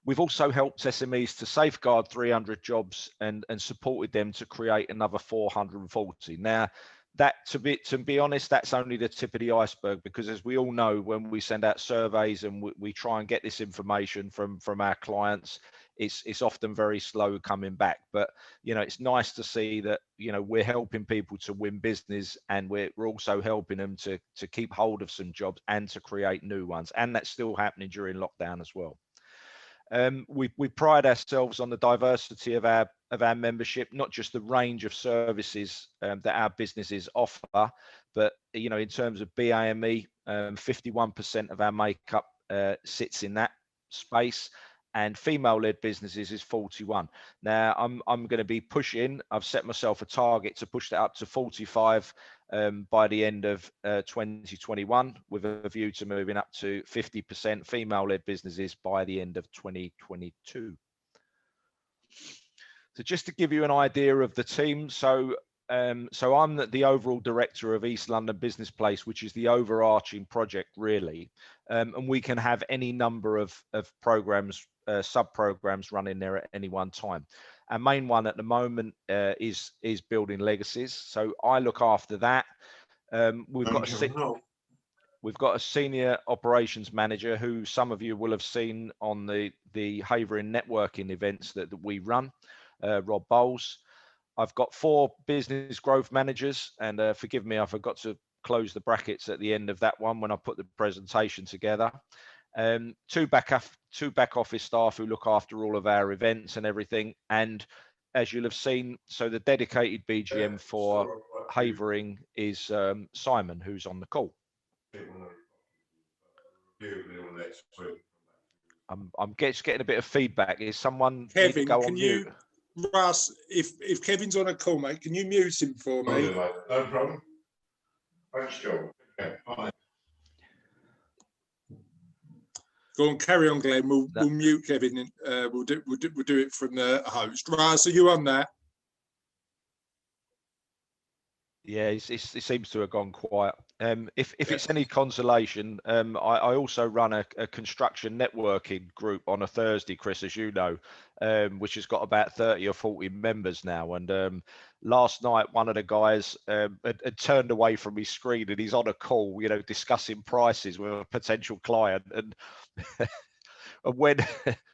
We've also helped SMEs to safeguard 300 jobs and supported them to create another 440. Now, that to be honest, that's only the tip of the iceberg, because as we all know, when we send out surveys and we try and get this information from our clients, it's often very slow coming back. But it's nice to see that we're helping people to win business, and we're also helping them to keep hold of some jobs and to create new ones, and that's still happening during lockdown as well. We pride ourselves on the diversity of our membership, not just the range of services that our businesses offer, but in terms of BAME, 51% of our makeup sits in that space, and female-led businesses is 41. Now I'm going to be pushing. I've set myself a target to push that up to 45 by the end of 2021, with a view to moving up to 50% female-led businesses by the end of 2022. So just to give you an idea of the team, so I'm the overall director of East London Business Place, which is the overarching project, really, and we can have any number of programs, sub-programs running there at any one time. Our main one at the moment is Building Legacies, so I look after that. We've got a senior operations manager who some of you will have seen on the Havering networking events that we run, Rob Bowles. I've got 4 business growth managers, and forgive me, I forgot to close the brackets at the end of that one when I put the presentation together. 2 back office staff who look after all of our events and everything. And as you'll have seen, so the dedicated BGM for Havering is Simon, who's on the call. I'm just getting a bit of feedback. Is someone need to Kevin, go can on you, mute? Russ, if Kevin's on a call, mate, can you mute him for me? No problem. Thanks, Joe. Okay, bye. Go on, carry on, Glenn. We'll mute Kevin, and we'll do it from the host. Russ, are you on that? Yeah, it seems to have gone quiet. If it's any consolation, I also run a construction networking group on a Thursday, Chris, as you know, which has got about 30 or 40 members now. And last night, one of the guys had turned away from his screen, and he's on a call, you know, discussing prices with a potential client. And and when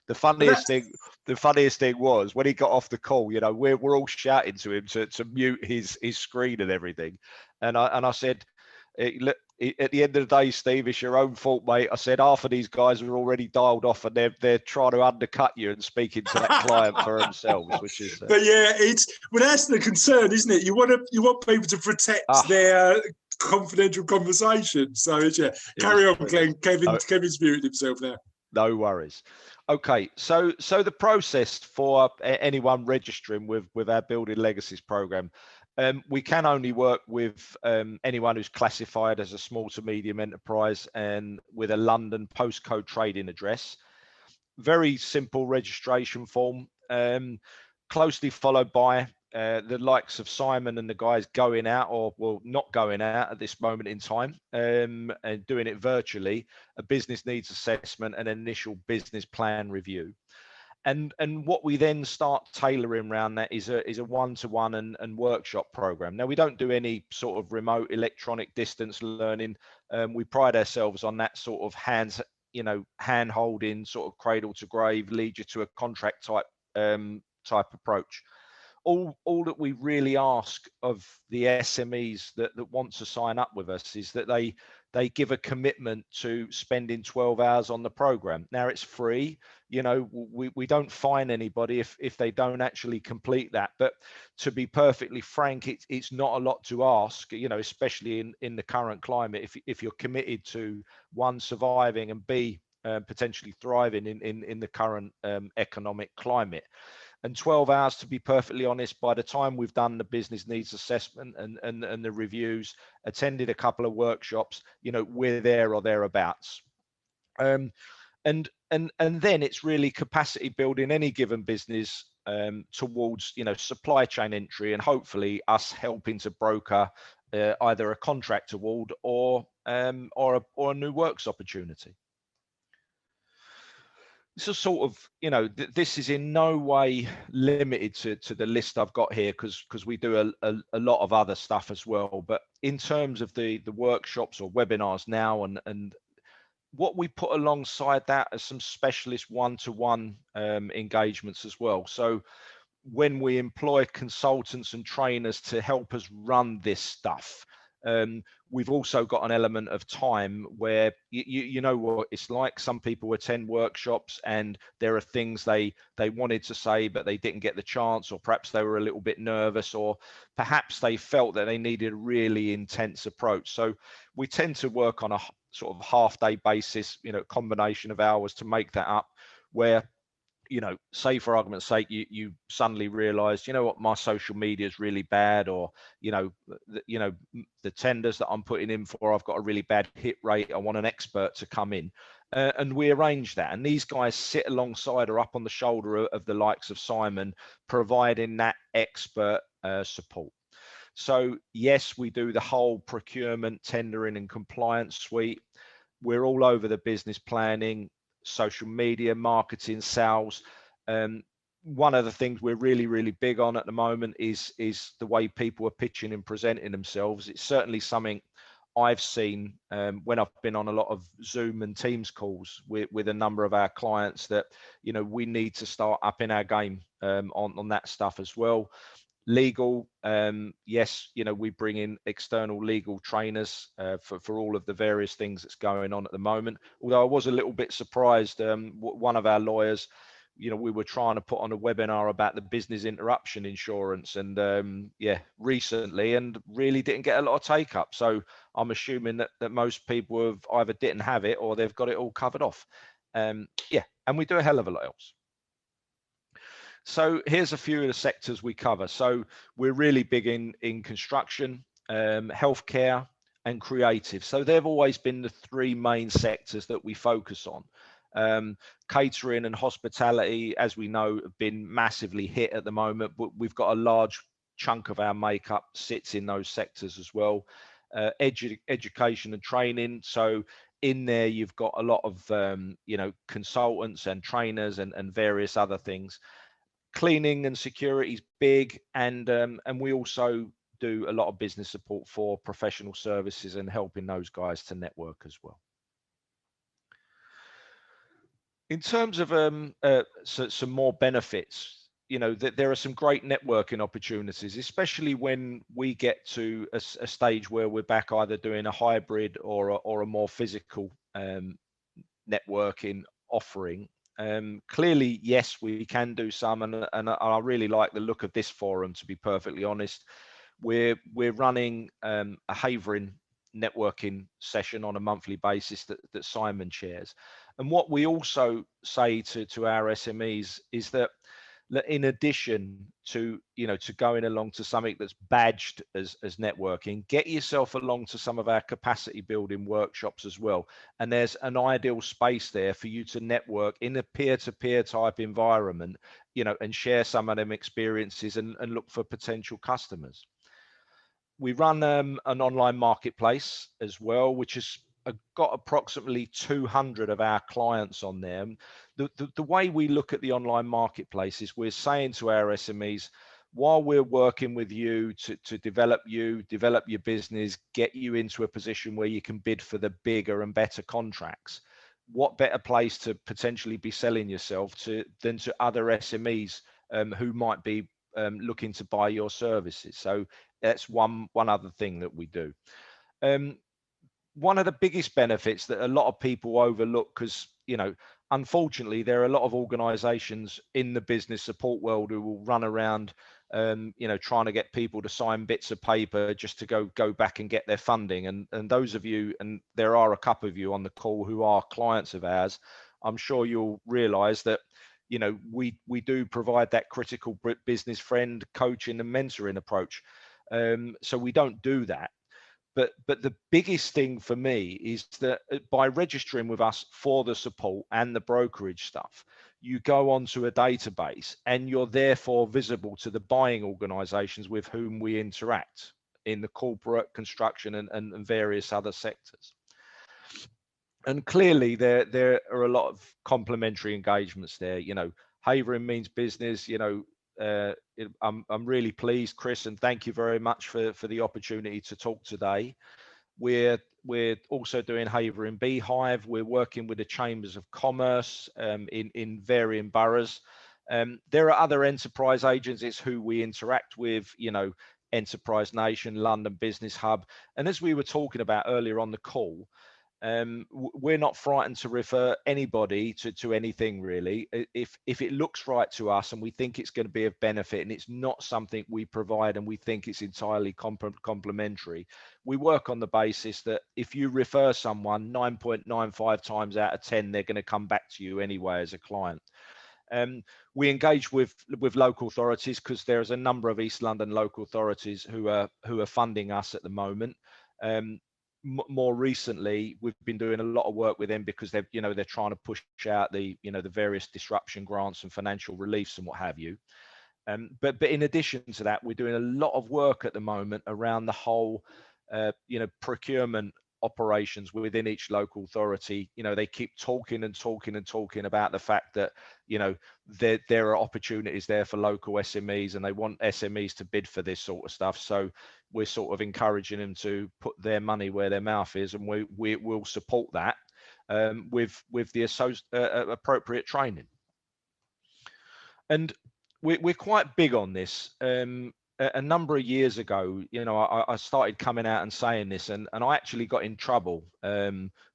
the funniest thing was when he got off the call, you know, we're all shouting to him to mute his screen and everything, and I said, look, at the end of the day, Steve, it's your own fault, mate. I said half of these guys are already dialed off, and they're trying to undercut you and speaking to that client for themselves, which is. But yeah, that's the concern, isn't it? You want people to protect their confidential conversation. So carry on, Glenn. Kevin's muted himself now. No worries. Okay, so the process for anyone registering with our Building Legacies program, we can only work with anyone who's classified as a small to medium enterprise and with a London postcode trading address. Very simple registration form, closely followed by the likes of Simon and the guys going out, or well, not going out at this moment in time, and doing it virtually, a business needs assessment and initial business plan review. And what we then start tailoring around that is a one-to-one and workshop program. Now, we don't do any sort of remote electronic distance learning. We pride ourselves on that sort of hand holding, sort of cradle to grave, lead you to a contract type approach. All that we really ask of the SMEs that want to sign up with us is that they give a commitment to spending 12 hours on the program. Now, it's free. You know, we don't fine anybody if they don't actually complete that. But to be perfectly frank, it's not a lot to ask, you know, especially in the current climate. If you're committed to, one, surviving, and B, potentially thriving in the current economic climate. And 12 hours, to be perfectly honest, by the time we've done the business needs assessment and the reviews, attended a couple of workshops, you know, we're there or thereabouts. And then it's really capacity building any given business towards, you know, supply chain entry, and hopefully us helping to broker either a contract award or a new works opportunity. So sort of, you know, this is in no way limited to the list I've got here, because we do a lot of other stuff as well. But in terms of the workshops or webinars now, and what we put alongside that are some specialist one-to-one engagements as well. So when we employ consultants and trainers to help us run this stuff, we've also got an element of time where you know what it's like. Some people attend workshops and there are things they wanted to say but they didn't get the chance, or perhaps they were a little bit nervous, or perhaps they felt that they needed a really intense approach. So we tend to work on a sort of half-day basis, you know, combination of hours to make that up, where, you know, say for argument's sake, you suddenly realize, you know what, my social media is really bad, or the tenders that I'm putting in for, I've got a really bad hit rate, I want an expert to come in, and we arrange that. And these guys sit alongside or up on the shoulder of the likes of Simon, providing that expert support. So yes, we do the whole procurement, tendering and compliance suite. We're all over the business planning, social media, marketing, sales. One of the things we're really big on at the moment is the way people are pitching and presenting themselves. It's certainly something I've seen when I've been on a lot of Zoom and Teams calls with a number of our clients, that, you know, we need to start upping our game on that stuff as well. Legal, yes, you know, we bring in external legal trainers for all of the various things that's going on at the moment. Although I was a little bit surprised, one of our lawyers, you know, we were trying to put on a webinar about the business interruption insurance, and recently, and really didn't get a lot of take up. So I'm assuming that most people have either didn't have it or they've got it all covered off. Yeah, and we do a hell of a lot else. So here's a few of the sectors we cover. So we're really big in construction, healthcare, and creative. So they've always been the three main sectors that we focus on. Catering and hospitality, as we know, have been massively hit at the moment, but we've got a large chunk of our makeup sits in those sectors as well. Education and training. So in there, you've got a lot of, consultants and trainers and various other things. Cleaning and security is big, and we also do a lot of business support for professional services and helping those guys to network as well. In terms of some more benefits, there are some great networking opportunities, especially when we get to a stage where we're back either doing a hybrid or a more physical networking offering. Clearly, yes, we can do some, and I really like the look of this forum, to be perfectly honest. We're running a Havering networking session on a monthly basis that Simon chairs. And what we also say to our SMEs is that in addition to going along to something that's badged as networking, get yourself along to some of our capacity building workshops as well. And there's an ideal space there for you to network in a peer-to-peer type environment, and share some of them experiences and look for potential customers. We run an online marketplace as well, which has got approximately 200 of our clients on there. The way we look at the online marketplace is we're saying to our SMEs, while we're working with you to develop your business, get you into a position where you can bid for the bigger and better contracts, what better place to potentially be selling yourself than to other SMEs who might be looking to buy your services. So that's one other thing that we do. One of the biggest benefits that a lot of people overlook, because unfortunately there are a lot of organizations in the business support world who will run around trying to get people to sign bits of paper just to go back and get their funding. And those of you, and there are a couple of you on the call who are clients of ours, I'm sure you'll realize that we do provide that critical business friend coaching and mentoring approach. So we don't do that. But the biggest thing for me is that by registering with us for the support and the brokerage stuff, you go onto a database and you're therefore visible to the buying organizations with whom we interact in the corporate, construction and various other sectors. And clearly there are a lot of complementary engagements there. Havering means business. I'm really pleased, Chris, and thank you very much for the opportunity to talk today. We're also doing Havering Beehive. We're working with the Chambers of Commerce in varying boroughs. There are other enterprise agencies who we interact with, Enterprise Nation, London Business Hub. And as we were talking about earlier on the call, we're not frightened to refer anybody to anything really if it looks right to us and we think it's going to be of benefit and it's not something we provide and we think it's entirely complementary. We work on the basis that if you refer someone 9.95 times out of 10 they're going to come back to you anyway as a client. We engage with local authorities because there's a number of East London local authorities who are funding us at the moment. More recently, we've been doing a lot of work with them because they're trying to push out the various disruption grants and financial reliefs and what have you. But in addition to that, we're doing a lot of work at the moment around the whole procurement operations within each local authority. They keep talking about the fact that there are opportunities there for local SMEs and they want SMEs to bid for this sort of stuff. So we're sort of encouraging them to put their money where their mouth is, and we will support that with the appropriate training. And we're quite big on this. A number of years ago, I started coming out and saying this, and I actually got in trouble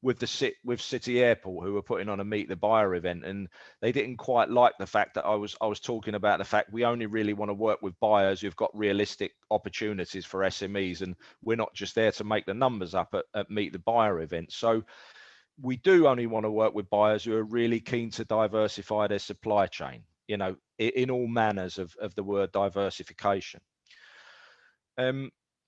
with City Airport, who were putting on a Meet the Buyer event, and they didn't quite like the fact that I was talking about the fact we only really want to work with buyers who've got realistic opportunities for SMEs, and we're not just there to make the numbers up at Meet the Buyer event. So we do only want to work with buyers who are really keen to diversify their supply chain, you know, in all manners of the word diversification.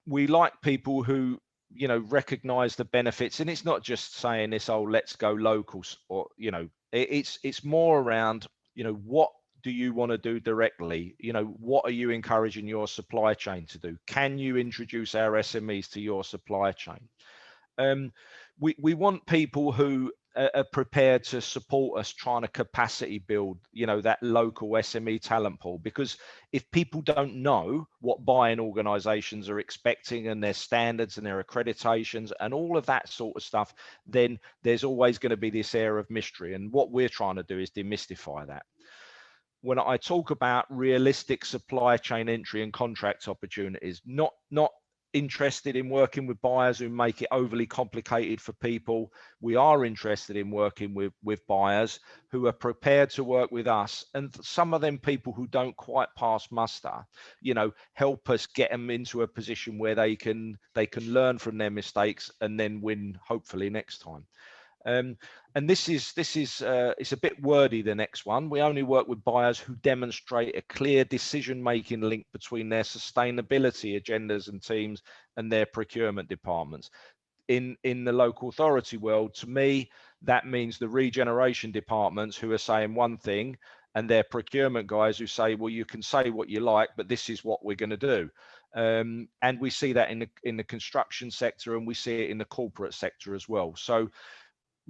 We like people who, you know, recognize the benefits, and it's not just saying this, oh, let's go locals, or, you know, it's more around, you know, what do you want to do directly? You know, what are you encouraging your supply chain to do? Can you introduce our SMEs to your supply chain? We want people who are prepared to support us trying to capacity build, you know, that local SME talent pool, because if people don't know what buying organizations are expecting and their standards and their accreditations and all of that sort of stuff, then there's always going to be this air of mystery. And what we're trying to do is demystify that. When I talk about realistic supply chain entry and contract opportunities, not interested in working with buyers who make it overly complicated for people. We are interested in working with buyers who are prepared to work with us, and some of them people who don't quite pass muster, you know, help us get them into a position where they can learn from their mistakes and then win, hopefully, next time. And this is it's a bit wordy, the next one. We only work with buyers who demonstrate a clear decision-making link between their sustainability agendas and teams and their procurement departments. In the local authority world, to me, that means the regeneration departments who are saying one thing, and their procurement guys who say, well, you can say what you like, but this is what we're going to do. And we see that in the construction sector, and we see it in the corporate sector as well. So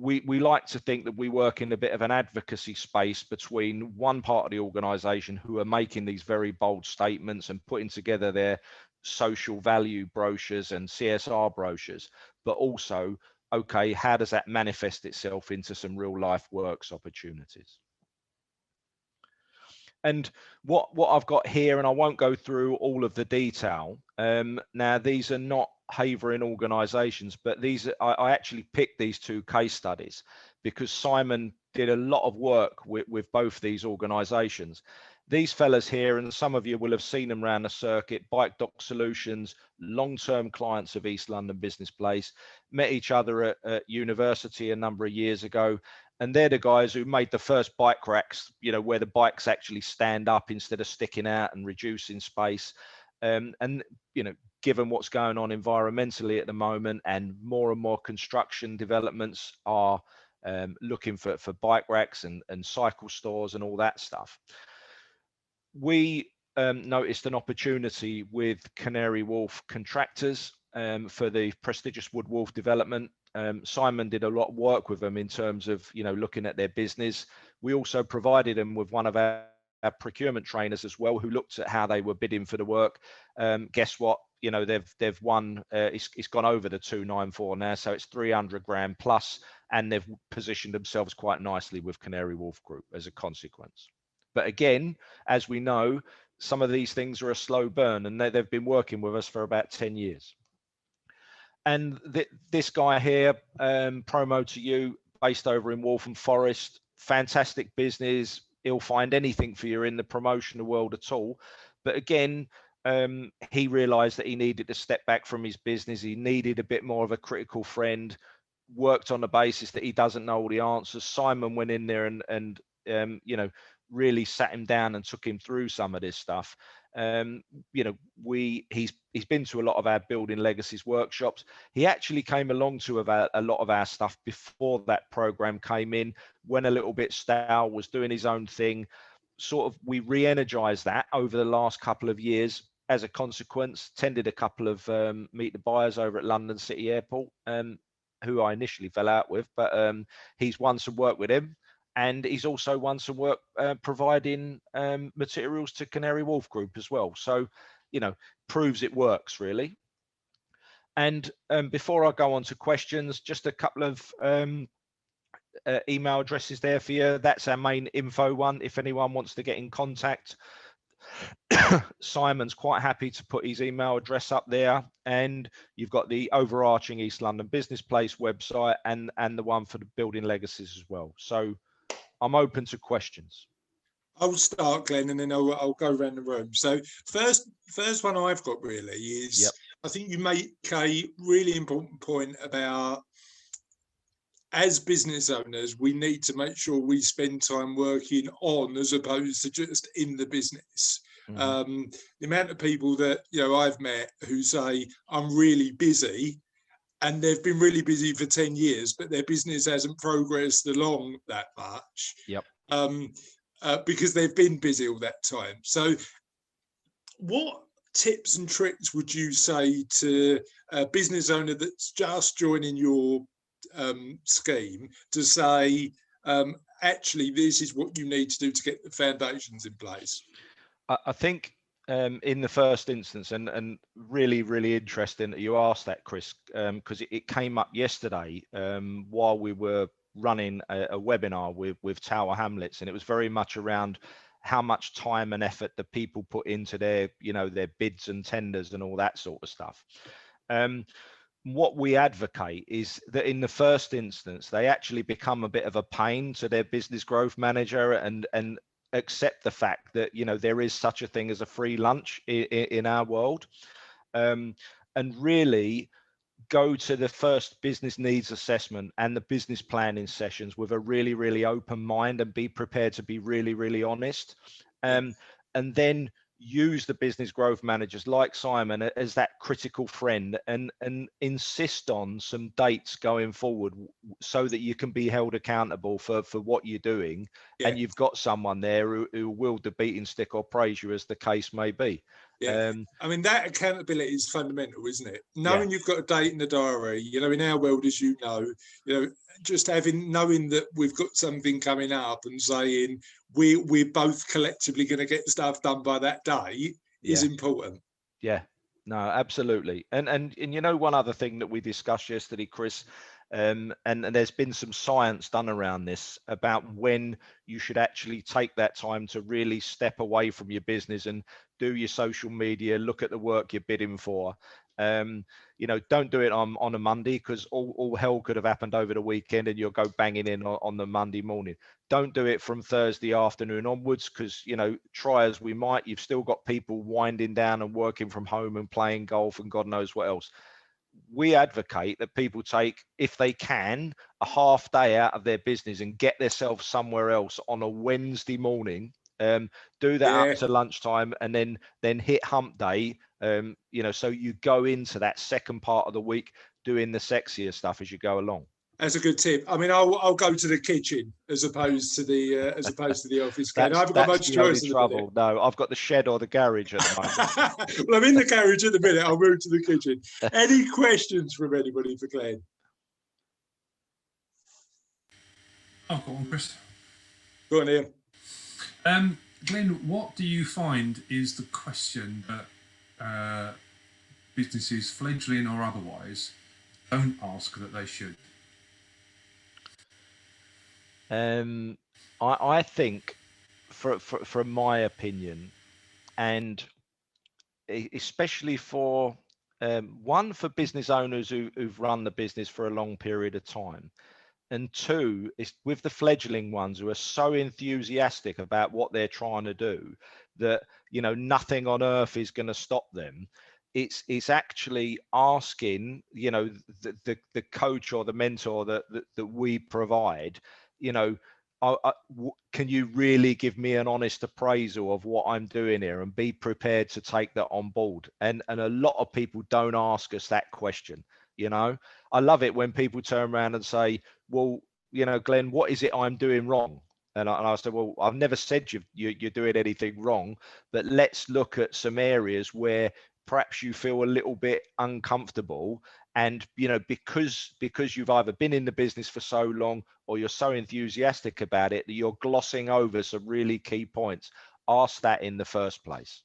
we like to think that we work in a bit of an advocacy space between one part of the organization who are making these very bold statements and putting together their social value brochures and CSR brochures, but also, okay, how does that manifest itself into some real life works opportunities? And what I've got here, and I won't go through all of the detail. Now, these are not Havering organizations, but these I actually picked these two case studies because Simon did a lot of work with both these organizations. These fellas here, and some of you will have seen them around the circuit, Bike Dock Solutions, long-term clients of East London Business Place, met each other at university a number of years ago. And they're the guys who made the first bike racks, you know, where the bikes actually stand up instead of sticking out and reducing space. And, you know, given what's going on environmentally at the moment, and more construction developments are looking for bike racks and cycle stores and all that stuff. We noticed an opportunity with Canary Wharf Contractors for the prestigious Wood Wharf development. Simon did a lot of work with them in terms of, you know, looking at their business. We also provided them with one of our procurement trainers as well, who looked at how they were bidding for the work. Guess what? You know, they've won. It's gone over the 294 now, so it's 300 grand plus, and they've positioned themselves quite nicely with Canary Wharf Group as a consequence. But again, as we know, some of these things are a slow burn, and they've been working with us for about 10 years. And this guy here, promo to you, based over in Waltham Forest, fantastic business. He'll find anything for you in the promotional world at all. But again, he realized that he needed to step back from his business. He needed a bit more of a critical friend, worked on the basis that he doesn't know all the answers. Simon went in there and you know, really sat him down and took him through some of this stuff. You know, he's been to a lot of our Building Legacies workshops. He actually came along to a lot of our stuff before that program came in, went a little bit stale, was doing his own thing. Sort of, we re-energized that over the last couple of years. As a consequence, attended a couple of Meet the Buyers over at London City Airport, who I initially fell out with, but he's won some work with him. And he's also won some work providing materials to Canary Wharf Group as well. So, you know, proves it works really. And before I go on to questions, just a couple of email addresses there for you. That's our main info one. If anyone wants to get in contact, Simon's quite happy to put his email address up there. And you've got the overarching East London Business Place website and the one for the Building Legacies as well. So I'm open to questions. I'll start, Glenn, and then I'll go around the room. So first one I've got really is, I think you make a really important point about as business owners, we need to make sure we spend time working on as opposed to just in the business. The amount of people that I've met who say I'm really busy, and they've been really busy for 10 years, but their business hasn't progressed along that much. Yep. Because they've been busy all that time. So what tips and tricks would you say to a business owner that's just joining your scheme to say, actually, this is what you need to do to get the foundations in place? I think in the first instance, and really, really interesting that you asked that, Chris, because it came up yesterday while we were running a webinar with Tower Hamlets, and it was very much around how much time and effort the people put into their bids and tenders and all that sort of stuff. What we advocate is that in the first instance, they actually become a bit of a pain to their business growth manager and accept the fact that there is such a thing as a free lunch in our world, and really go to the first business needs assessment and the business planning sessions with a really, really open mind and be prepared to be really, really honest, and then use the business growth managers like Simon as that critical friend and insist on some dates going forward so that you can be held accountable for what you're doing. And you've got someone there who will the beating stick or praise you as the case may be. I mean, that accountability is fundamental, isn't it? Knowing you've got a date in the diary, in our world, as just knowing that we've got something coming up and saying we're both collectively going to get stuff done by that day is important. Yeah, no, absolutely. And one other thing that we discussed yesterday, Chris, and there's been some science done around this about when you should actually take that time to really step away from your business and do your social media, look at the work you're bidding for. Don't do it on a Monday, because all hell could have happened over the weekend and you'll go banging in on the Monday morning. Don't do it from Thursday afternoon onwards, because try as we might, you've still got people winding down and working from home and playing golf and God knows what else. We advocate that people take, if they can, a half day out of their business and get themselves somewhere else on a Wednesday morning, do that up to lunchtime, and then hit hump day, so you go into that second part of the week doing the sexier stuff as you go along. That's a good tip. I mean, I'll go to the kitchen as opposed to the office. I haven't got much choice in the minute. No, I've got the shed or the garage at the moment. Well, I'm in the garage at the minute. I'll move to the kitchen. Any questions from anybody for Glenn? I've got one, Chris. Go on, Ian. Glenn, what do you find is the question that businesses, fledgling or otherwise, don't ask that they should? I think, from my opinion, and especially for for business owners who've run the business for a long period of time, and two, is with the fledgling ones who are so enthusiastic about what they're trying to do that nothing on earth is going to stop them. It's actually asking the coach or the mentor that we provide, can you really give me an honest appraisal of what I'm doing here, and be prepared to take that on board? And a lot of people don't ask us that question. I love it when people turn around and say, well, Glenn, what is it I'm doing wrong? And I said, well, I've never said you're doing anything wrong, but let's look at some areas where perhaps you feel a little bit uncomfortable, and because you've either been in the business for so long or you're so enthusiastic about it that you're glossing over some really key points. Ask that in the first place.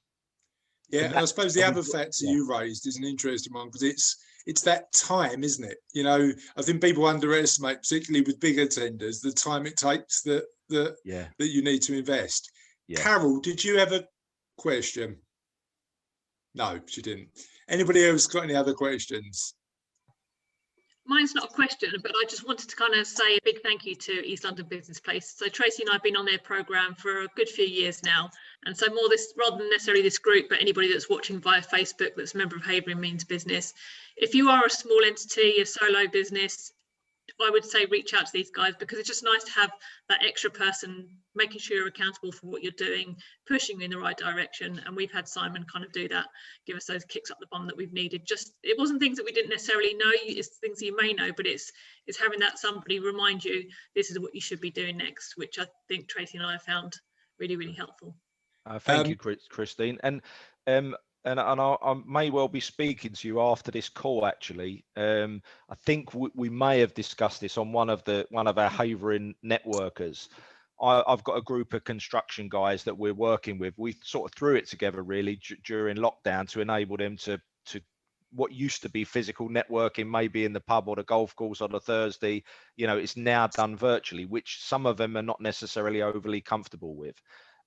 Yeah, and I suppose the other factor you raised is an interesting one, because it's that time, isn't it? I think people underestimate, particularly with bigger tenders, the time it takes that you need to invest. Carol, did you have a question? No, she didn't. Anybody else got any other questions? Mine's not a question, but I just wanted to kind of say a big thank you to East London Business Place. So Tracy and I have been on their programme for a good few years now. And so rather than necessarily this group, but anybody that's watching via Facebook that's a member of Havering Means Business, if you are a small entity, a solo business, I would say reach out to these guys, because it's just nice to have that extra person making sure you're accountable for what you're doing, pushing you in the right direction. And we've had Simon kind of do that, give us those kicks up the bum that we've needed. Just, it wasn't things that we didn't necessarily know, it's things you may know, but it's having that somebody remind you this is what you should be doing next, which I think Tracy and I have found really, really helpful. Thank you, Christine. And I may well be speaking to you after this call. Actually, I think we may have discussed this on one of our Havering networkers. I've got a group of construction guys that we're working with. We sort of threw it together really during lockdown to enable them to what used to be physical networking, maybe in the pub or the golf course on a Thursday. You know, it's now done virtually, which some of them are not necessarily overly comfortable with.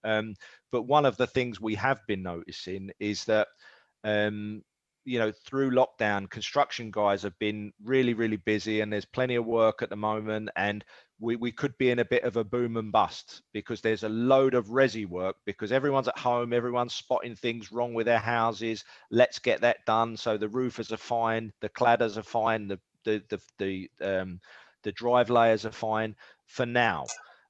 But one of the things we have been noticing is that, you know, through lockdown, construction guys have been really, really busy, and there's plenty of work at the moment. And we could be in a bit of a boom and bust, because there's a load of resi work, because everyone's at home, everyone's spotting things wrong with their houses. Let's get that done. So the roofers are fine, the cladders are fine, the drive layers are fine for now.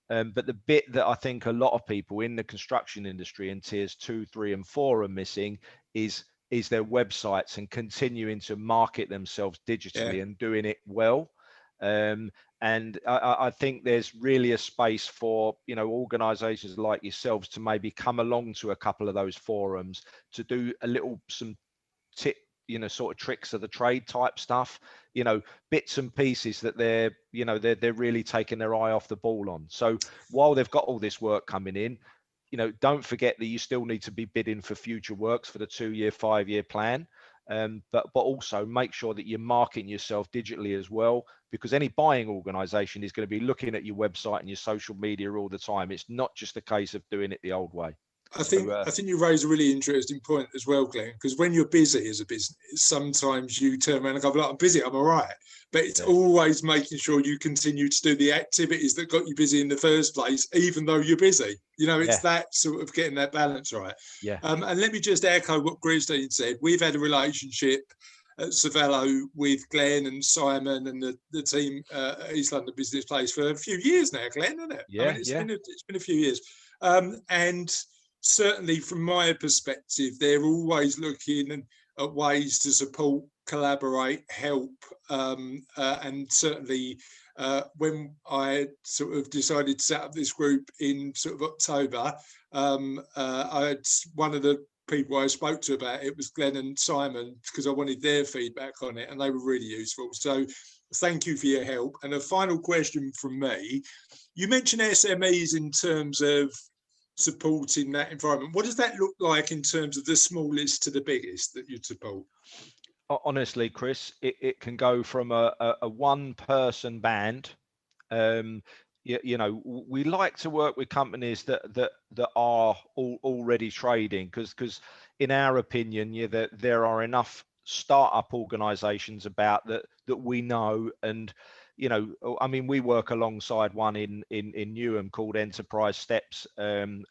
But the bit that I think a lot of people in the construction industry in tiers 2, 3, and 4 are missing is their websites and continuing to market themselves digitally and doing it well. And I think there's really a space for, you know, organizations like yourselves to maybe come along to a couple of those forums to do some tip, you know, sort of tricks of the trade type stuff, you know, bits and pieces that they're really taking their eye off the ball on. So while they've got all this work coming in, you know, don't forget that you still need to be bidding for future works for the 2-year, 5-year plan. But also make sure that you're marketing yourself digitally as well, because any buying organization is going to be looking at your website and your social media all the time. It's not just a case of doing it the old way. I think you raise a really interesting point as well, Glenn, because when you're busy as a business, sometimes you turn around and go, "Look, I'm busy, I'm all right." But it's always making sure you continue to do the activities that got you busy in the first place, even though you're busy. You know, it's that sort of getting that balance right. Yeah. And let me just echo what Christine said. We've had a relationship at Savello with Glenn and Simon and the team at East London Business Place for a few years now, Glenn, hasn't it? Yeah, I mean, it's been a few years. And certainly from my perspective, they're always looking at ways to support, collaborate, help. And certainly when I sort of decided to set up this group in sort of October, I had one of the people I spoke to about it was Glenn and Simon, because I wanted their feedback on it, and they were really useful. So thank you for your help. And a final question from me. You mentioned SMEs in terms of supporting that environment. What does that look like in terms of the smallest to the biggest that you'd support? Honestly, Chris, it can go from a one-person band. You know, we like to work with companies that are already trading, because in our opinion, there are enough startup organizations about that we know. And you know, I mean, we work alongside one in Newham called Enterprise Steps.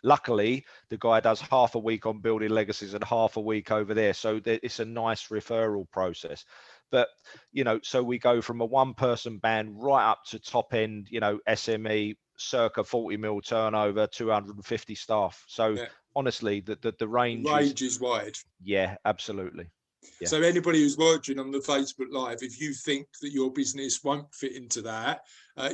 Luckily, the guy does half a week on building legacies and half a week over there, so it's a nice referral process. But you know, so we go from a one-person band right up to top end, you know, SME, circa 40 mil turnover, 250 staff. So honestly, the range is wide. Yeah, absolutely. Yeah. So anybody who's watching on the Facebook Live, if you think that your business won't fit into that,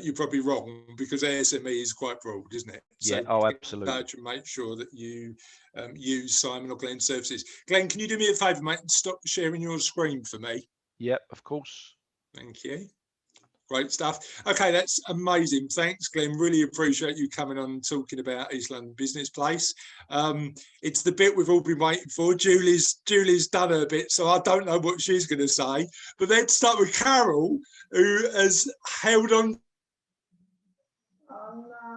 you're probably wrong, because SME is quite broad, isn't it? Yeah. So absolutely. To make sure that you use Simon or Glenn services. Glenn, can you do me a favour, mate, and stop sharing your screen for me? Yep, of course. Thank you. Great stuff. Okay, that's amazing. Thanks, Glenn. Really appreciate you coming on and talking about East London Business Place. It's the bit we've all been waiting for. Julie's done her bit, so I don't know what she's going to say. But let's start with Carol, who has held on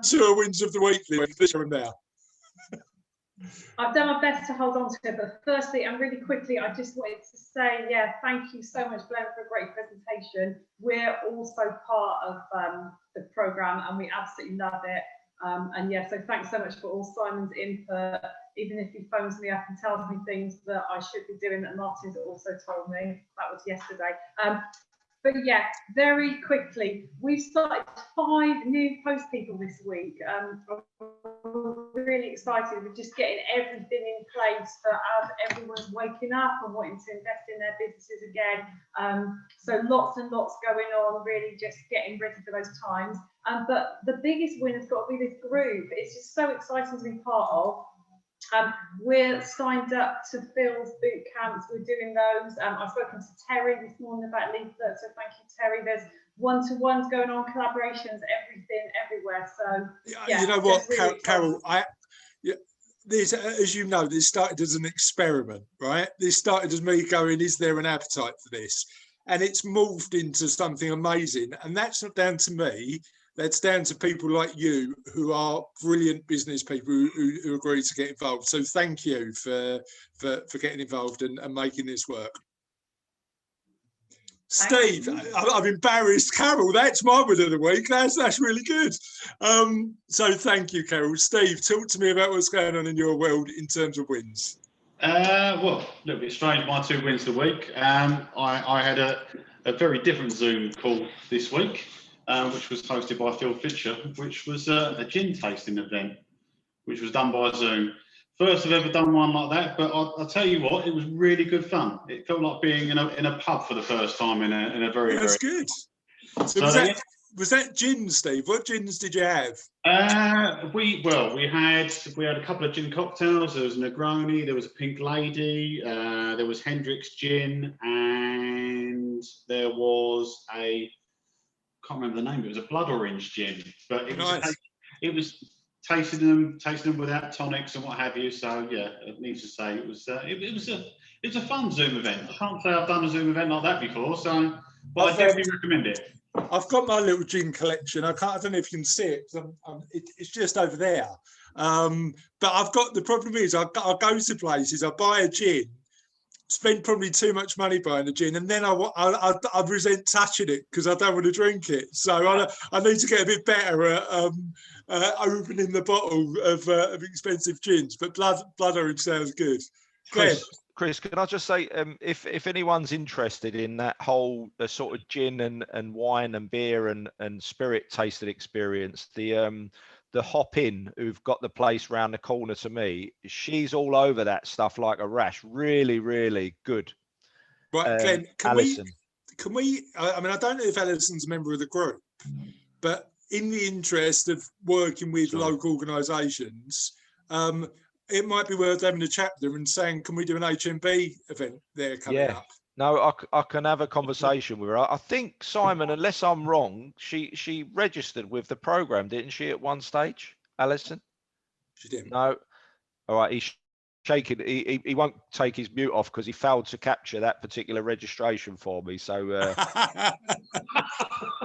to her wins of the week. Now. I've done my best to hold on to it, but firstly and really quickly, I just wanted to say, thank you so much, Glenn, for a great presentation. We're also part of the programme and we absolutely love it. So thanks so much for all Simon's input, even if he phones me up and tells me things that I should be doing that Martin's also told me. That was yesterday. But yeah, very quickly, we started 5 new post people this week. I'm really excited with just getting everything in place for as everyone's waking up and wanting to invest in their businesses again. So lots and lots going on, really just getting ready for those times. But the biggest win has got to be this group. It's just so exciting to be part of. We're signed up to Phil's boot camps. We're doing those. I've spoken to Terry this morning about leaflets, so thank you, Terry. There's one-to-ones going on, collaborations, everything, everywhere. So yeah, you know what, really Carol, this, as you know, this started as an experiment, right? This started as me going, is there an appetite for this? And it's morphed into something amazing. And that's not down to me. That's down to people like you who are brilliant business people who agree to get involved. So thank you for getting involved and making this work. Steve, I'm embarrassed. Carol, that's my win of the week. That's really good. So thank you, Carol. Steve, talk to me about what's going on in your world in terms of wins. Well, a little bit strange, my 2 wins of the week. I had a very different Zoom call this week. Which was hosted by Phil Fisher, which was a gin tasting event, which was done by Zoom. First I've ever done one like that, but I'll tell you what, it was really good fun. It felt like being in a pub for the first time in a very, That's very... good. So was that gin, Steve? What gins did you have? We had a couple of gin cocktails. There was a Negroni, there was a Pink Lady, there was Hendrick's gin, and there was a... can't remember the name. It was a blood orange gin, but it was nice. It was tasting them without tonics and what have you. So yeah, it needs to say it was a fun Zoom event. I can't say I've done a Zoom event like that before, so but I definitely recommend it. I've got my little gin collection. I don't know if you can see it. It's just over there. But I've got, the problem is I go to places, I buy a gin, spend probably too much money buying the gin, and then I resent touching it because I don't want to drink it. So I need to get a bit better at opening the bottle of expensive gins. But blood orange sounds good. Chris, can I just say, if anyone's interested in that whole sort of gin and wine and beer and spirit tasted experience, the Hop In, who've got the place round the corner to me, she's all over that stuff like a rash. Really, really good. Right, Glenn, can we? I mean, I don't know if Alison's a member of the group, but in the interest of working with local organisations, it might be worth having a chat with them and saying, can we do an HMB event there coming up? No, I can have a conversation with her. I think, Simon, unless I'm wrong, she registered with the programme, didn't she, at one stage, Alison? She didn't. No. All right, he's shaking. He won't take his mute off because he failed to capture that particular registration for me. So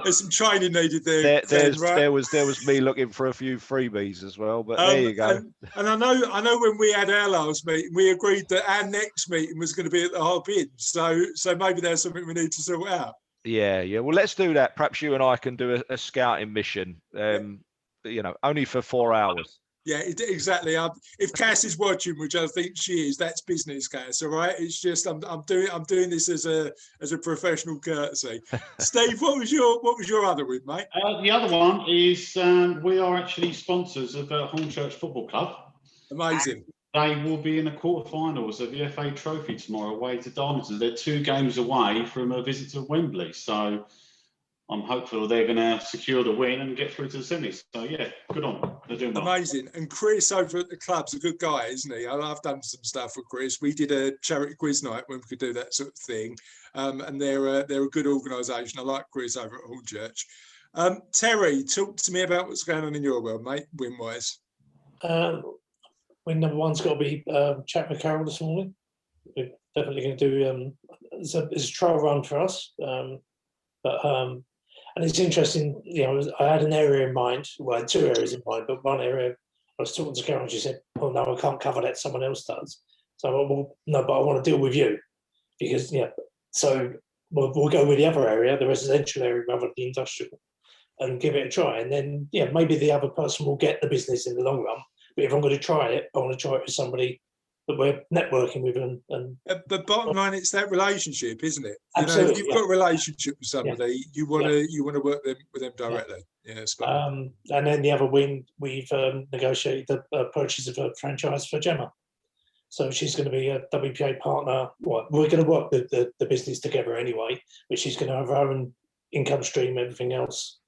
there's some training needed there. There was me looking for a few freebies as well, but there you go. And I know when we had our last meeting, we agreed that our next meeting was going to be at the Hop In. So maybe there's something we need to sort out. Yeah. Well, let's do that. Perhaps you and I can do a scouting mission. Only for 4 hours. Yeah, exactly. If Cass is watching, which I think she is, that's business, Cass. All right. It's just I'm doing this as a professional courtesy. Steve, what was your other win, mate? The other one is we are actually sponsors of Hornchurch Football Club. Amazing. They will be in the quarterfinals of the FA Trophy tomorrow, away to Darlington. They're 2 games away from a visit to Wembley, so I'm hopeful they're going to secure the win and get through to the semis. So yeah, good on. They're doing well. Amazing. And Chris over at the club's a good guy, isn't he? I've done some stuff with Chris. We did a charity quiz night when we could do that sort of thing, and they're a good organisation. I like Chris over at Hornchurch. Terry, talk to me about what's going on in your world, mate, win-wise. Win number one's got to be chat with Carol this morning. We're definitely going to do. It's a trial run for us, and it's interesting, I had an area in mind, well, I had 2 areas in mind, but one area, I was talking to Karen, she said, oh, no, I can't cover that, someone else does. So I went, well, no, but I want to deal with you. Because, so we'll go with the other area, the residential area rather than the industrial, and give it a try. And then, maybe the other person will get the business in the long run. But if I'm going to try it, I want to try it with somebody that we're networking with and But bottom line, it's that relationship, isn't it? You know, absolutely, if you've got a relationship with somebody, you want yeah. to work with them directly. Yeah, spot on. And then the other win, we've negotiated the purchase of a franchise for Gemma. So she's going to be a WPA partner. Well, we're going to work the business together anyway, but she's going to have her own income stream, everything else.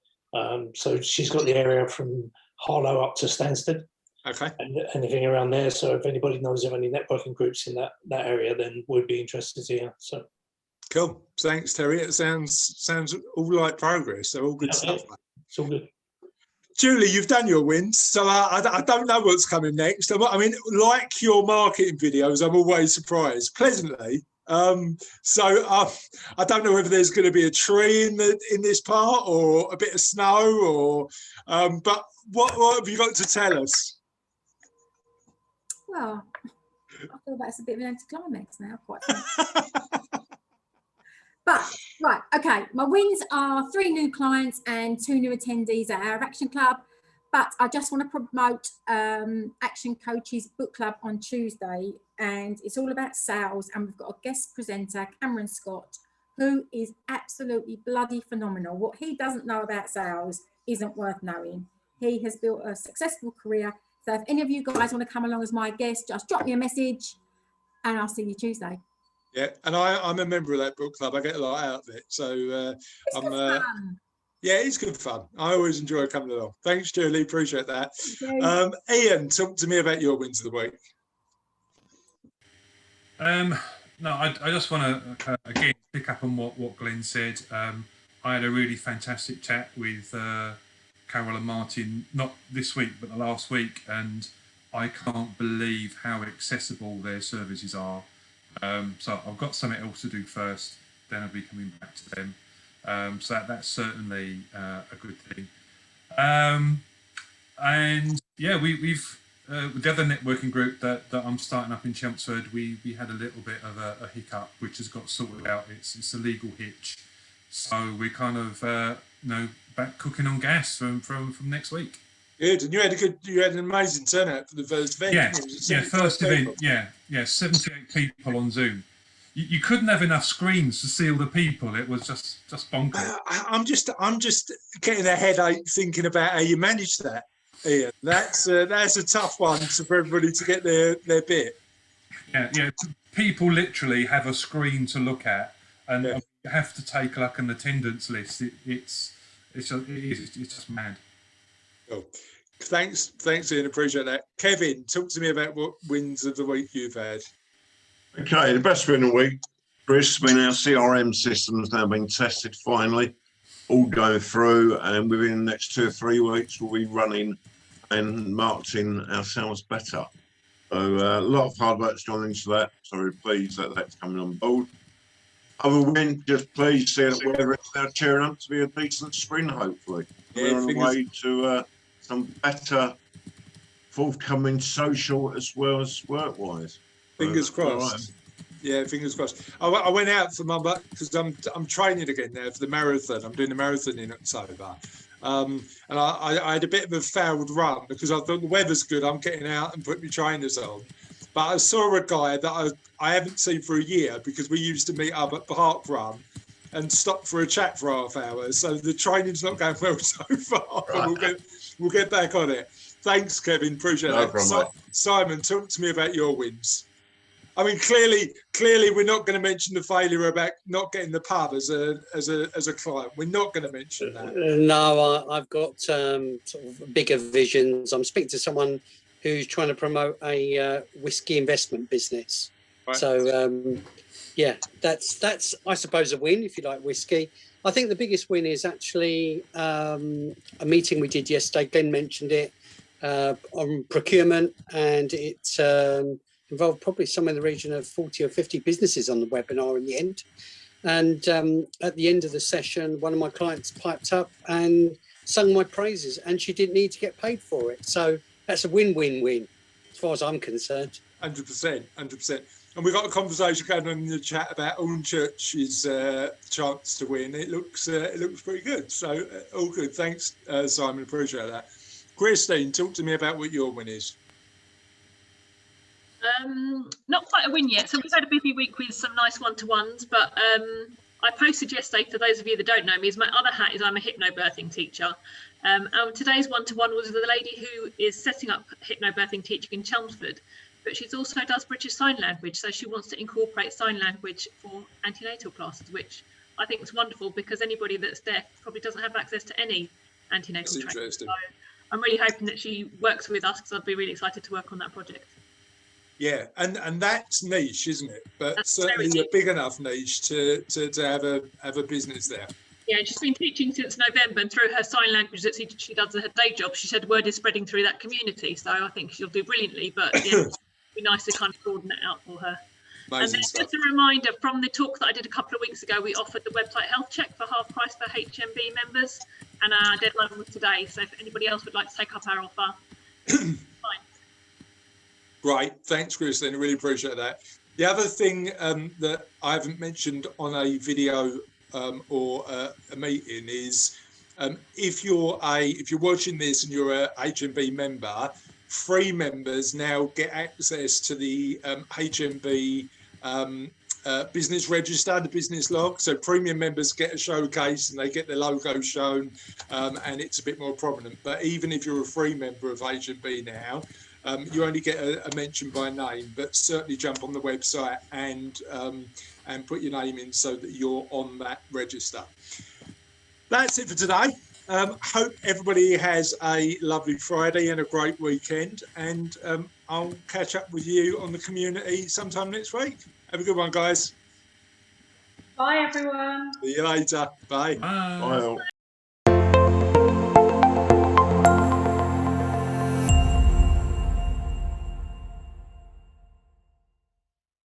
So she's got the area from Harlow up to Stansted. Okay. And anything around there. So if anybody knows of any networking groups in that area, then we'd be interested to hear. So cool. Thanks, Terry. It sounds all like progress. So all good stuff. Yeah, it's all good. Julie, you've done your wins, so I don't know what's coming next. I mean, like your marketing videos, I'm always surprised, pleasantly. So I don't know whether there's going to be a tree in this part or a bit of snow, or but what have you got to tell us? Well, I feel that's a bit of an anticlimax now, quite. But right, okay, my wins are 3 new clients and 2 new attendees at our Action Club. But I just want to promote Action Coaches Book Club on Tuesday, and it's all about sales. And we've got a guest presenter, Cameron Scott, who is absolutely bloody phenomenal. What he doesn't know about sales isn't worth knowing. He has built a successful career. So if any of you guys want to come along as my guest, just drop me a message and I'll see you Tuesday. Yeah, and I'm a member of that book club. I get a lot out of it. So It's good fun. Yeah, it's good fun. I always enjoy coming along. Thanks, Julie. Appreciate that. Okay. Ian, talk to me about your wins of the week. No, I just want to again pick up on what Glenn said. I had a really fantastic chat with Carol and Martin, not this week, but the last week, and I can't believe how accessible their services are. So I've got something else to do first, then I'll be coming back to them. So that's certainly a good thing. And yeah, we've with the other networking group that I'm starting up in Chelmsford, we had a little bit of a hiccup, which has got sorted out. It's a legal hitch, so we're kind of back cooking on gas from next week. Good, and you had an amazing turnout for the first event. Yeah, first event. Yeah, 78 people on Zoom. You couldn't have enough screens to see all the people. It was just bonkers. I'm just getting a headache thinking about how you managed that, Ian. That's a tough one for everybody to get their bit. Yeah. People literally have a screen to look at, and you have to take like an attendance list. It's just mad. Cool. Thanks, Ian. Appreciate that. Kevin, talk to me about what wins of the week you've had. Okay, the best win of the week, Chris, our CRM system has now been tested finally, all going through, and within the next 2 or 3 weeks we'll be running and marketing ourselves better. So a lot of hard work's gone into that, so we're pleased that that's coming on board. Other win, just pleased to see that weather is now cheering up to be a decent spring, hopefully. We're on the way to some better forthcoming social as well as work-wise. Fingers crossed. Right. Yeah, fingers crossed. I went out for my because I'm training again now for the marathon. I'm doing the marathon in October, and I had a bit of a failed run because I thought the weather's good. I'm getting out and putting my trainers on, but I saw a guy that I haven't seen for a year because we used to meet up at Park Run and stop for a chat for half hour. So the training's not going well so far. Right. But we'll get back on it. Thanks, Kevin. Appreciate that. Simon, talk to me about your wins. I mean, clearly, we're not going to mention the failure about not getting the pub as a client. We're not going to mention that. No, I've got sort of bigger visions. I'm speaking to someone who's trying to promote a whiskey investment business. Right. So, yeah, that's I suppose a win if you like whiskey. I think the biggest win is actually a meeting we did yesterday. Glenn mentioned it on procurement, and it's involved probably somewhere in the region of 40 or 50 businesses on the webinar in the end. And at the end of the session, one of my clients piped up and sung my praises, and she didn't need to get paid for it. So that's a win-win-win as far as I'm concerned. 100%. And we've got a conversation going on in the chat about Church's chance to win. It looks pretty good. So all good. Thanks, Simon. Appreciate that. Christine, talk to me about what your win is. Not quite a win yet. So we've had a busy week with some nice one-to-ones, but I posted yesterday, for those of you that don't know me, is my other hat is I'm a hypnobirthing teacher. And today's one-to-one was with a lady who is setting up hypnobirthing teaching in Chelmsford, but she also does British Sign Language. So she wants to incorporate sign language for antenatal classes, which I think is wonderful because anybody that's deaf probably doesn't have access to any antenatal training. Interesting. So I'm really hoping that she works with us because I'd be really excited to work on that project. Yeah, and that's niche, isn't it? But That's certainly very a big enough niche to have a business there. Yeah, she's been teaching since November, and through her sign language that she does at her day job, she said word is spreading through that community. So I think she'll do brilliantly. But yeah, it'd be nice to kind of broaden it out for her. Amazing and then stuff. just a reminder from the talk that I did a couple of weeks ago, we offered the website health check for half price for HMB members, and our deadline was today. So if anybody else would like to take up our offer, fine. Right, thanks, Christine. I really appreciate that. The other thing that I haven't mentioned on a video or a meeting is if you're watching this and you're a HMB member, free members now get access to the HMB business register, the business log. So premium members get a showcase and they get their logo shown, and it's a bit more prominent. But even if you're a free member of HMB now, you only get a mention by name, but certainly jump on the website and put your name in so that you're on that register. That's it for today. Hope everybody has a lovely Friday and a great weekend, and I'll catch up with you on the community sometime next week. Have a good one, guys. Bye, everyone. See you later. Bye. Bye. Bye.